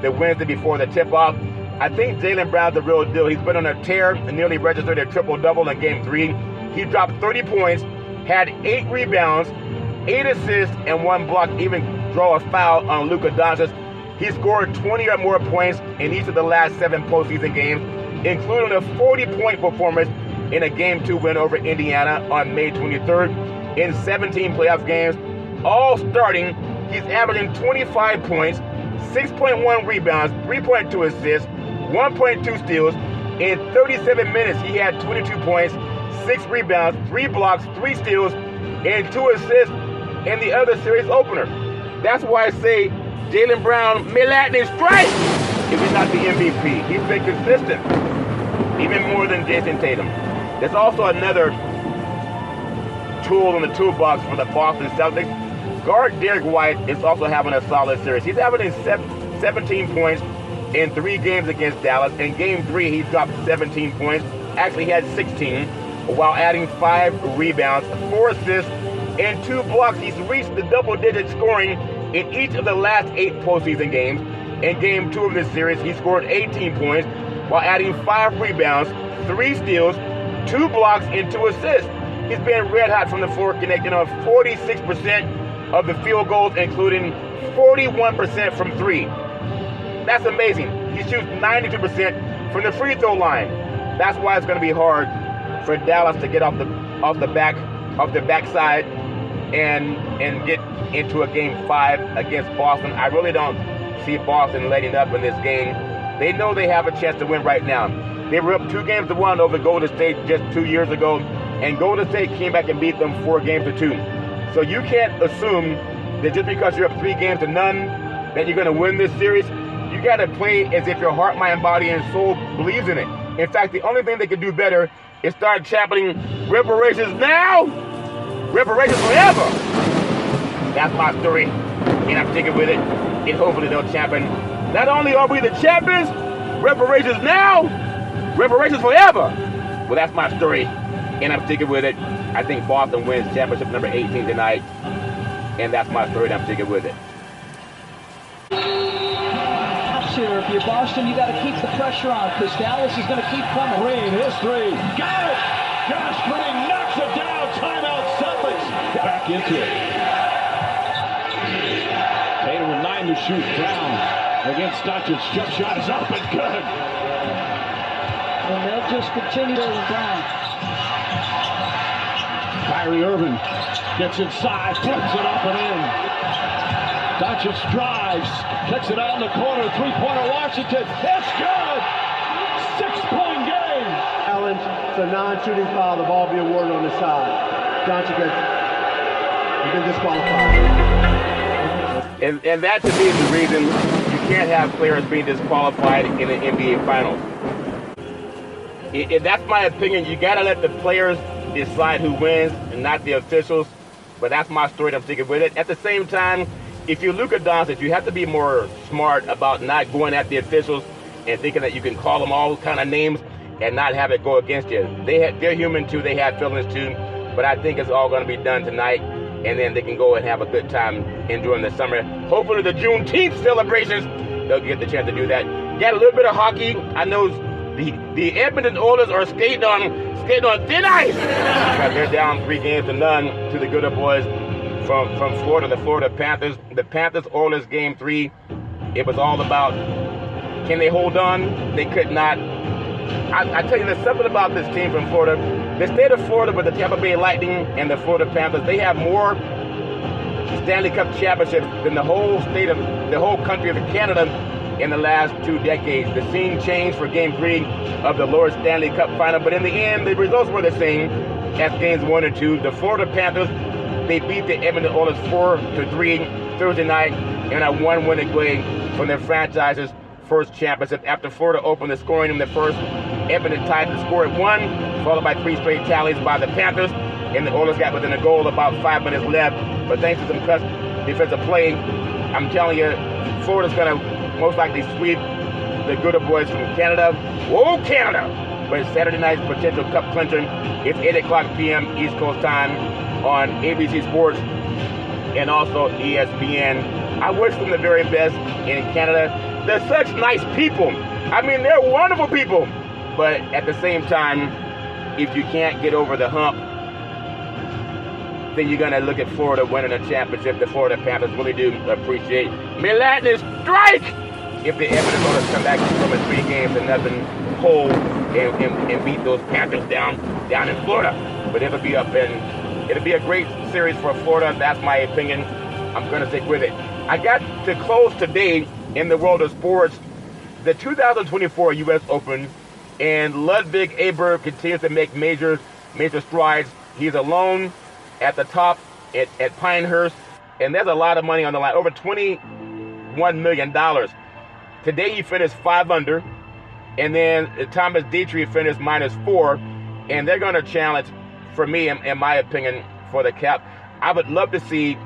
the Wednesday before the tip-off. I think Jaylen Brown's the real deal. He's been on a tear and nearly registered a triple-double in Game 3. He dropped 30 points, had 8 rebounds, 8 assists, and 1 block, even draw a foul on Luka Doncic. He scored 20 or more points in each of the last 7 postseason games, including a 40-point performance in a Game 2 win over Indiana on May 23rd. In 17 playoff games, all starting, he's averaging 25 points, 6.1 rebounds, 3.2 assists, 1.2 steals. In 37 minutes, he had 22 points, 6 rebounds, 3 blocks, 3 steals, and 2 assists in the other series opener. That's why I say Jaylen Brown may lack his strike if he's not the MVP. He's been consistent, even more than Jason Tatum. There's also another tool in the toolbox for the Boston Celtics. Guard Derek White is also having a solid series. He's averaging 17 points in 3 games against Dallas. In Game 3, he dropped 17 points. Actually, he had 16, while adding 5 rebounds, 4 assists, and 2 blocks. He's reached the double-digit scoring in each of the last 8 postseason games. In Game 2 of this series, he scored 18 points, while adding 5 rebounds, 3 steals, 2 blocks, and 2 assists. He's been red hot from the floor, connecting on 46% of the field goals, including 41% from 3. That's amazing. He shoots 92% from the free throw line. That's why it's going to be hard for Dallas to get off the backside and get into a Game 5 against Boston. I really don't see Boston letting up in this game. They know they have a chance to win right now. They were up 2-1 over Golden State just 2 years ago, and Golden State came back and beat them 4-2. So you can't assume that just because you're up 3-0 that you're going to win this series. You got to play as if your heart, mind, body, and soul believes in it. In fact, the only thing they can do better is start championing reparations now, reparations forever. That's my story, and I'm sticking with it, and hopefully they'll champion. Not only are we the champions, reparations now, reparations forever. Well, that's my story, and I'm sticking with it. I think Boston wins championship number 18 tonight, and that's my story, and I'm sticking with it.
Here, if you're Boston, you got to keep the pressure on because Dallas is going to keep coming.
Green, his 3. Got it! Josh Green knocks it down. Timeout Celtics. Back into it. Tatum with 9 to shoot. Brown against Doncic. Jump shot is up and good.
And they'll just continue to Brown.
Kyrie Irving gets inside, flips it up and in. Doncic drives, kicks it out in the corner, 3-pointer Washington. It's good! 6-point game!
Challenge, it's a non-shooting foul. The ball be awarded on the side. Doncic has been disqualified.
And that to me is the reason you can't have players being disqualified in the NBA Finals. That's my opinion. You got to let the players decide who wins and not the officials. But that's my story. I'm sticking with it. At the same time, if you're Luka Doncic, you have to be more smart about not going at the officials and thinking that you can call them all kind of names and not have it go against you. They're human too. They have feelings too. But I think it's all going to be done tonight, and then they can go and have a good time enjoying the summer. Hopefully the Juneteenth celebrations, they'll get the chance to do that. Got a little bit of hockey. I know The Edmonton Oilers are skating on thin ice because they're down 3-0 to the Good Boys from Florida, the Florida Panthers. The Panthers-Oilers Game 3, it was all about, can they hold on? They could not. I tell you, there's something about this team from Florida. The state of Florida with the Tampa Bay Lightning and the Florida Panthers, they have more Stanley Cup championships than the whole country of Canada in the last 2 decades. The scene changed for Game 3 of the Lord Stanley Cup Final, but in the end, the results were the same as Games 1 and 2. The Florida Panthers, they beat the Edmonton Oilers 4-3 Thursday night in a 1-win away from their franchise's first championship. After Florida opened the scoring in the first, Edmonton tied the score at 1, followed by 3 straight tallies by the Panthers, and the Oilers got within a goal about 5 minutes left. But thanks to some clutch defensive play, I'm telling you, Florida's going to most likely sweep the Good Boys from Canada. Whoa, Canada! But Saturday night's potential cup clincher, it's 8 o'clock p.m. East Coast time on ABC Sports and also ESPN. I wish them the very best in Canada. They're such nice people. I mean, they're wonderful people. But at the same time, if you can't get over the hump, then you're going to look at Florida winning a championship. The Florida Panthers really do appreciate Milatin's strike if the Edmonton Oilers come back from a 3-0 hole and beat those Panthers down in Florida. But it'll be a great series for Florida. That's my opinion. I'm going to stick with it. I got to close today in the world of sports the 2024 U.S. Open, and Ludwig Aberg continues to make major strides. He's alone at the top at Pinehurst, and there's a lot of money on the line, over $21 million. Today he finished 5 under, and then Thomas Dietrich finished -4, and they're going to challenge, for me, in my opinion, for the cap. I would love to see,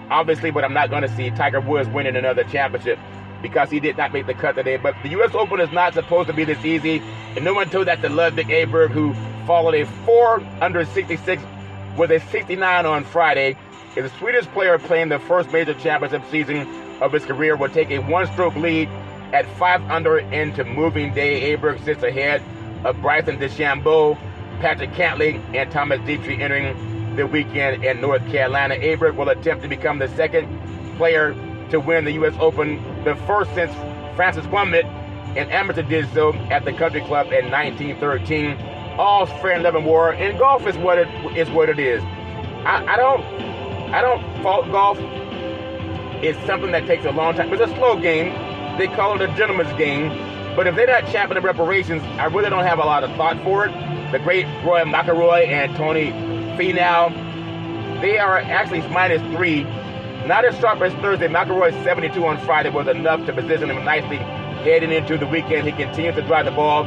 obviously, but I'm not going to see Tiger Woods winning another championship because he did not make the cut today. But the U.S. Open is not supposed to be this easy, and no one told that to Ludwig Aberg, who followed a 4 under 66 with a 69 on Friday. The Swedish player playing the first major championship season of his career will take a 1-stroke lead at 5 under into moving day. Aberg sits ahead of Bryson DeChambeau, Patrick Cantlay, and Thomas Dietrich entering the weekend in North Carolina. Aberg will attempt to become the second player to win the U.S. Open, the first since Francis Plummet, an amateur, did so at the Country Club in 1913. All's fair in love and war, and golf is what it is. I don't fault golf. It's something that takes a long time. It's a slow game. They call it a gentleman's game. But if they're not champion of reparations, I really don't have a lot of thought for it. The great Roy McIlroy and Tony Finau, they are actually -3. Not as sharp as Thursday. McIlroy's 72 on Friday was enough to position him nicely heading into the weekend. He continues to drive the ball,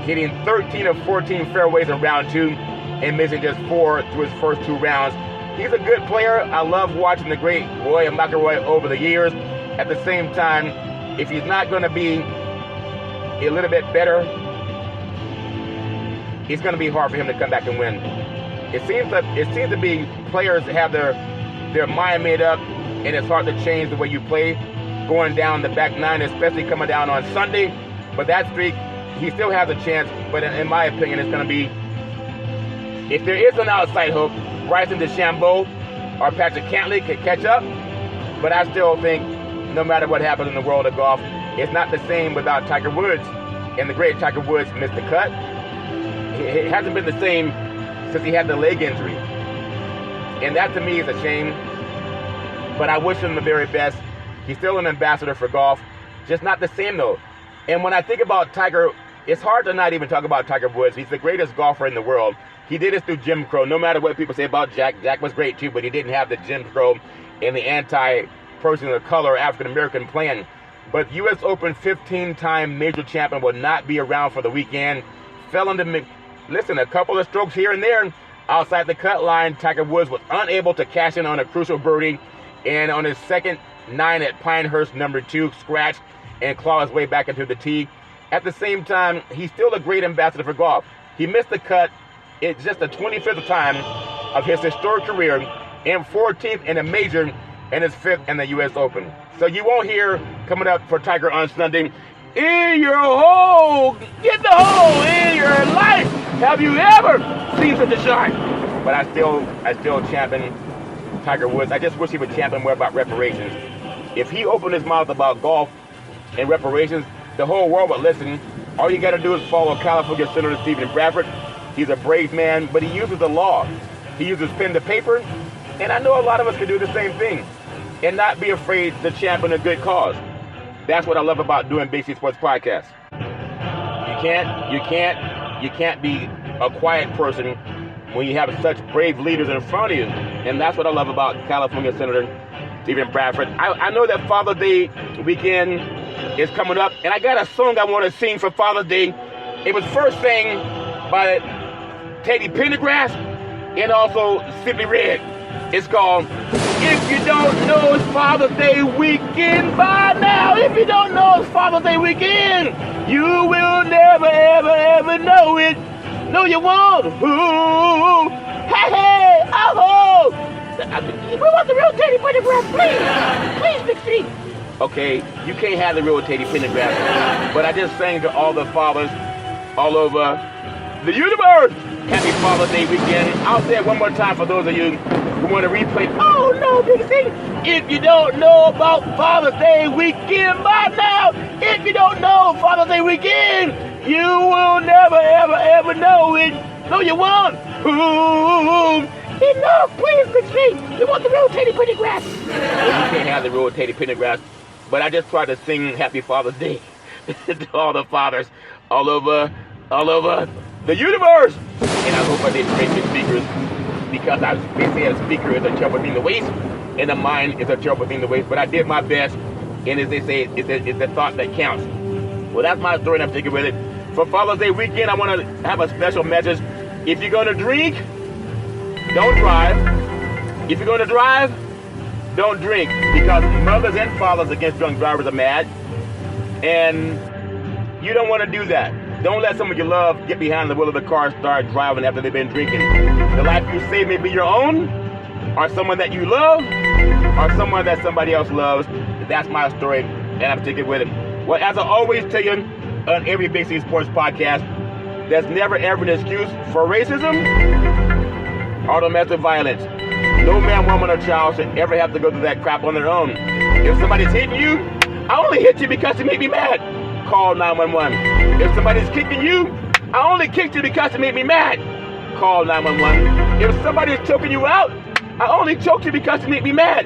hitting 13 of 14 fairways in round 2 and missing just 4 through his first 2 rounds. He's a good player. I love watching the great Roy McIlroy over the years. At the same time, if he's not going to be a little bit better, it's going to be hard for him to come back and win. It seems to be players have their mind made up, and it's hard to change the way you play going down the back 9, especially coming down on Sunday. But that streak, he still has a chance. But in my opinion, it's going to be, if there is an outside hope, Bryson DeChambeau or Patrick Cantlay can catch up. But I still think no matter what happens in the world of golf, it's not the same without Tiger Woods. And the great Tiger Woods missed the cut. It hasn't been the same since he had the leg injury. And that to me is a shame. But I wish him the very best. He's still an ambassador for golf. Just not the same though. And when I think about Tiger, it's hard to not even talk about Tiger Woods. He's the greatest golfer in the world. He did it through Jim Crow. No matter what people say about Jack, Jack was great too, but he didn't have the Jim Crow and the anti-person of color African-American plan. But U.S. Open 15-time major champion will not be around for the weekend. Fell into, a couple of strokes here and there outside the cut line. Tiger Woods was unable to cash in on a crucial birdie, and on his second 9 at Pinehurst, number 2, scratched and claw his way back into the tee. At the same time, he's still a great ambassador for golf. He missed the cut. It's just the 25th time of his historic career and 14th in a major and his 5th in the U.S. Open. So you won't hear coming up for Tiger on Sunday, in your whole, get the whole in your life. Have you ever seen such a shot? But I still champion Tiger Woods. I just wish he would champion more about reparations. If he opened his mouth about golf and reparations, the whole world would listen. All you got to do is follow California Senator Stephen Bradford. He's a brave man, but he uses the law. He uses pen to paper, and I know a lot of us can do the same thing and not be afraid to champion a good cause. That's what I love about doing Big C Sports Podcast. You can't be a quiet person when you have such brave leaders in front of you, and that's what I love about California Senator Stephen Bradford. I know that Father's Day weekend is coming up, and I got a song I want to sing for Father's Day. It was first sang by Teddy Pendergrass and also Simply Red. It's called If You Don't Know It's Father's Day Weekend by now. If you don't know it's Father's Day weekend, you will never, ever, ever know it. No, you won't. Ooh, hey, hey, oh, we want the real Teddy Pendergrass, please, Big C. Okay, you can't have the real Teddy Pendergrass, but I just sang to all the fathers all over the universe. Happy Father's Day weekend. I'll say it one more time for those of you who want to replay. Oh no, Big C. If you don't know about Father's Day weekend by now, if you don't know Father's Day weekend, you will never, ever, ever know it. No, you won't. Ooh, enough, please, Big C. We want the real Teddy Pendergrass. Well, you can't have the real Teddy Pendergrass, but I just tried to sing Happy Father's Day to all the fathers all over the universe. And I hope I didn't break the speakers, because they say a speaker is a terrible thing to waste, and a mind is a terrible thing to waste. But I did my best, and as they say, it's the thought that counts. Well, that's my story, and I'm sticking with it. For Father's Day weekend, I want to have a special message. If you're going to drink, don't drive. If you're going to drive, don't drink, because mothers and fathers against drunk drivers are mad, and you don't want to do that. Don't let someone you love get behind the wheel of the car and start driving after they've been drinking. The life you save may be your own, or someone that you love, or someone that somebody else loves. That's my story, and I'm sticking with it. Well, as I always tell you on every Big C Sports podcast, there's never ever an excuse for racism or domestic violence. No man, woman, or child should ever have to go through that crap on their own. If somebody's hitting you, I only hit you because it made me mad. Call 911. If somebody's kicking you, I only kicked you because it made me mad. Call 911. If somebody's choking you out, I only choked you because it made me mad.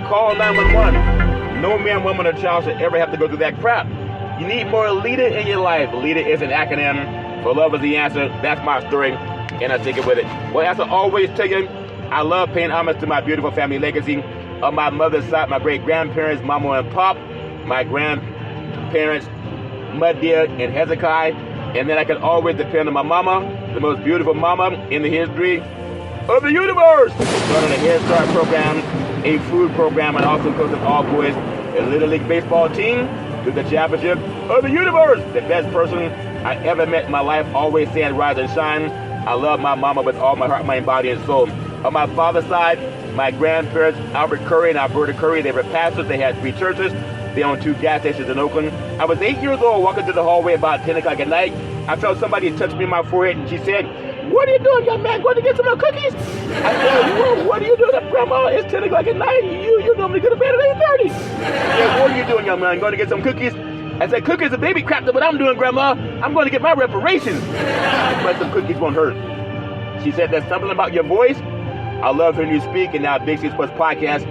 Call 911. No man, woman, or child should ever have to go through that crap. You need more leader in your life. Leader is an acronym for love is the answer. That's my story, and I take it with it. Well, as I always tell you, I love paying homage to my beautiful family legacy. On my mother's side, my great-grandparents, Mama and Pop, my grandparents, Mud Deer and Hezekiah, and then I can always depend on my mama, the most beautiful mama in the history of the universe. Started a Head Start program, a food program, and also coached all boys a Little League baseball team to the championship of the universe. The best person I ever met in my life, always saying rise and shine. I love my mama with all my heart, mind, body, and soul. On my father's side, my grandparents, Albert Curry and Alberta Curry, they were pastors. They had 3 churches. They owned 2 gas stations in Oakland. I was 8 years old, walking through the hallway about 10 o'clock at night. I felt somebody touch me in my forehead, and she said, "What are you doing, young man? Going to get some more cookies?" I said, "Well, what are you doing, Grandma? It's 10 o'clock at night. You normally go to bed at 8:30. Yeah, what are you doing, young man? Going to get some cookies? I said, "Cookies are baby crap. That's what I'm doing, Grandma. I'm going to get my reparations." But some cookies won't hurt. She said, "There's something about your voice. I love hearing you speak." And now Big C Sports Podcast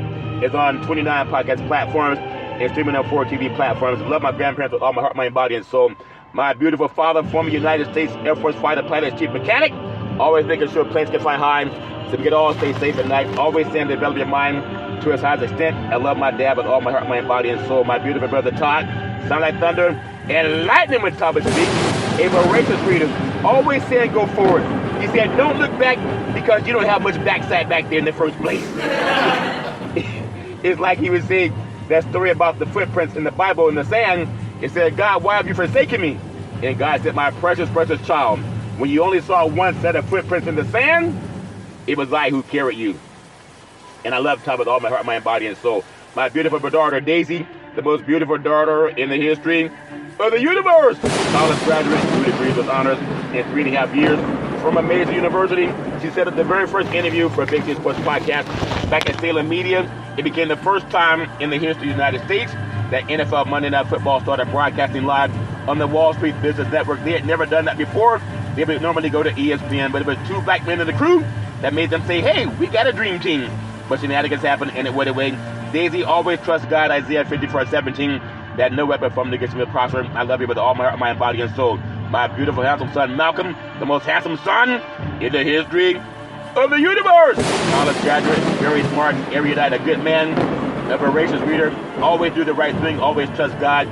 is on 29 podcast platforms and streaming on 4 TV platforms. I love my grandparents with all my heart, mind, body, and soul. My beautiful father, former United States Air Force fighter pilot, chief mechanic, always making sure planes can fly high so we can all stay safe at night. Always saying develop your mind to its highest extent. I love my dad with all my heart, mind, body, and soul. My beautiful brother Todd, sound like thunder and lightning when Todd would speak. A voracious reader, always saying go forward. He said, don't look back because you don't have much backside back there in the first place. It's like he was saying that story about the footprints in the Bible in the sand. It said, "God, why have you forsaken me?" And God said, "My precious, precious child, when you only saw one set of footprints in the sand, it was I who carried you." And I love Todd with all my heart, mind, body, and soul. My beautiful daughter, Daisy, the most beautiful daughter in the history of the universe. College graduate, 2 degrees with honors in 3.5 years from a major university. She said at the very first interview for Big C Sports Podcast back at Salem Media, it became the first time in the history of the United States that NFL Monday Night Football started broadcasting live on the Wall Street Business Network. They had never done that before. They would normally go to ESPN, but it was 2 black men in the crew that made them say, hey, we got a dream team. But shenanigans happened, and it went away. Daisy always trusts God, Isaiah 54:17, that no weapon formed against me will prosper. I love you with all my heart, mind, body, and soul. My beautiful, handsome son, Malcolm, the most handsome son in the history of the universe. College graduate, very smart, erudite, a good man, a voracious reader, always do the right thing, always trust God.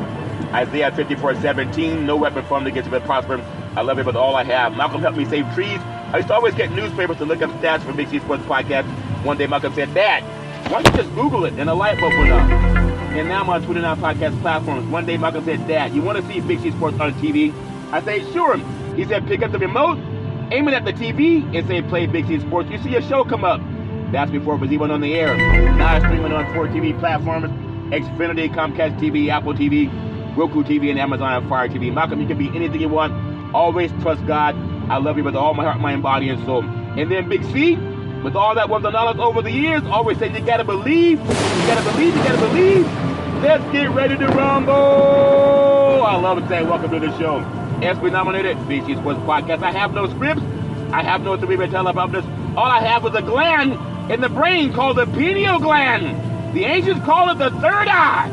Isaiah 54:17, no weapon formed against me will prosper. I love you with all I have. Malcolm helped me save trees. I used to always get newspapers to look up stats for Big C Sports Podcast. One day Malcolm said, Dad, why don't you just Google it? And a light bulb went up. And now I'm on 29 podcast platforms. One day Malcolm said, Dad, you want to see Big C Sports on TV? I say, sure. He said, pick up the remote, aim it at the TV, and say, play Big C Sports. You see a show come up. That's before it was even on the air. Now it's streaming on 4 TV platforms, Xfinity, Comcast TV, Apple TV, Roku TV, and Amazon Fire TV. Malcolm, you can be anything you want. Always trust God. I love you with all my heart, mind, body, and soul. And then Big C, with all that was the knowledge over the years, always said, you gotta believe, you gotta believe, you gotta believe. Let's get ready to rumble. I love it saying, welcome to the show. ESPY nominated, Big C Sports Podcast. I have no scripts. I have no to even tell about this. All I have is a gland in the brain called the pineal gland. The ancients call it the third eye.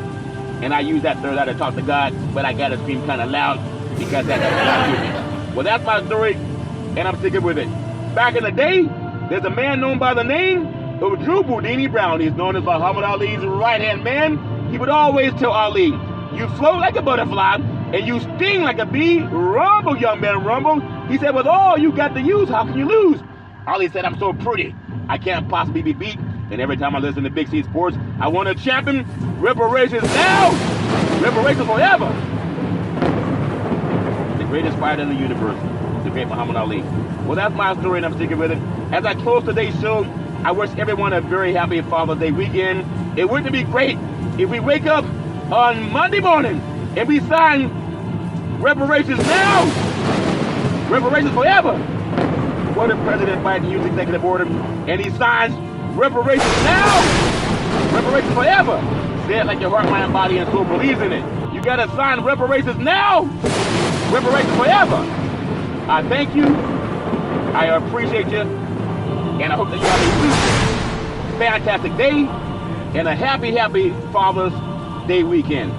And I use that third eye to talk to God, but I gotta scream kind of loud because that's God to me. Well, that's my story, and I'm sticking with it. Back in the day, there's a man known by the name of Drew Boudini Brown. He's known as Muhammad Ali's right-hand man. He would always tell Ali, you float like a butterfly, and you sting like a bee. Rumble, young man, rumble. He said, with all you got to use, how can you lose? Ali said, I'm so pretty, I can't possibly be beat. And every time I listen to Big C Sports, I want a champion. Reparations now, reparations forever. The greatest fighter in the universe, the great Muhammad Ali. Well, that's my story, and I'm sticking with it. As I close today's show, I wish everyone a very happy Father's Day weekend. It wouldn't be great if we wake up on Monday morning and we sign reparations now, reparations forever. What if President Biden used executive order and he signs reparations now, reparations forever? Say it like your heart, mind, body, and soul believes in it. You gotta sign reparations now, reparations forever. I thank you. I appreciate you. And I hope that you have a fantastic day and a happy Father's Day weekend.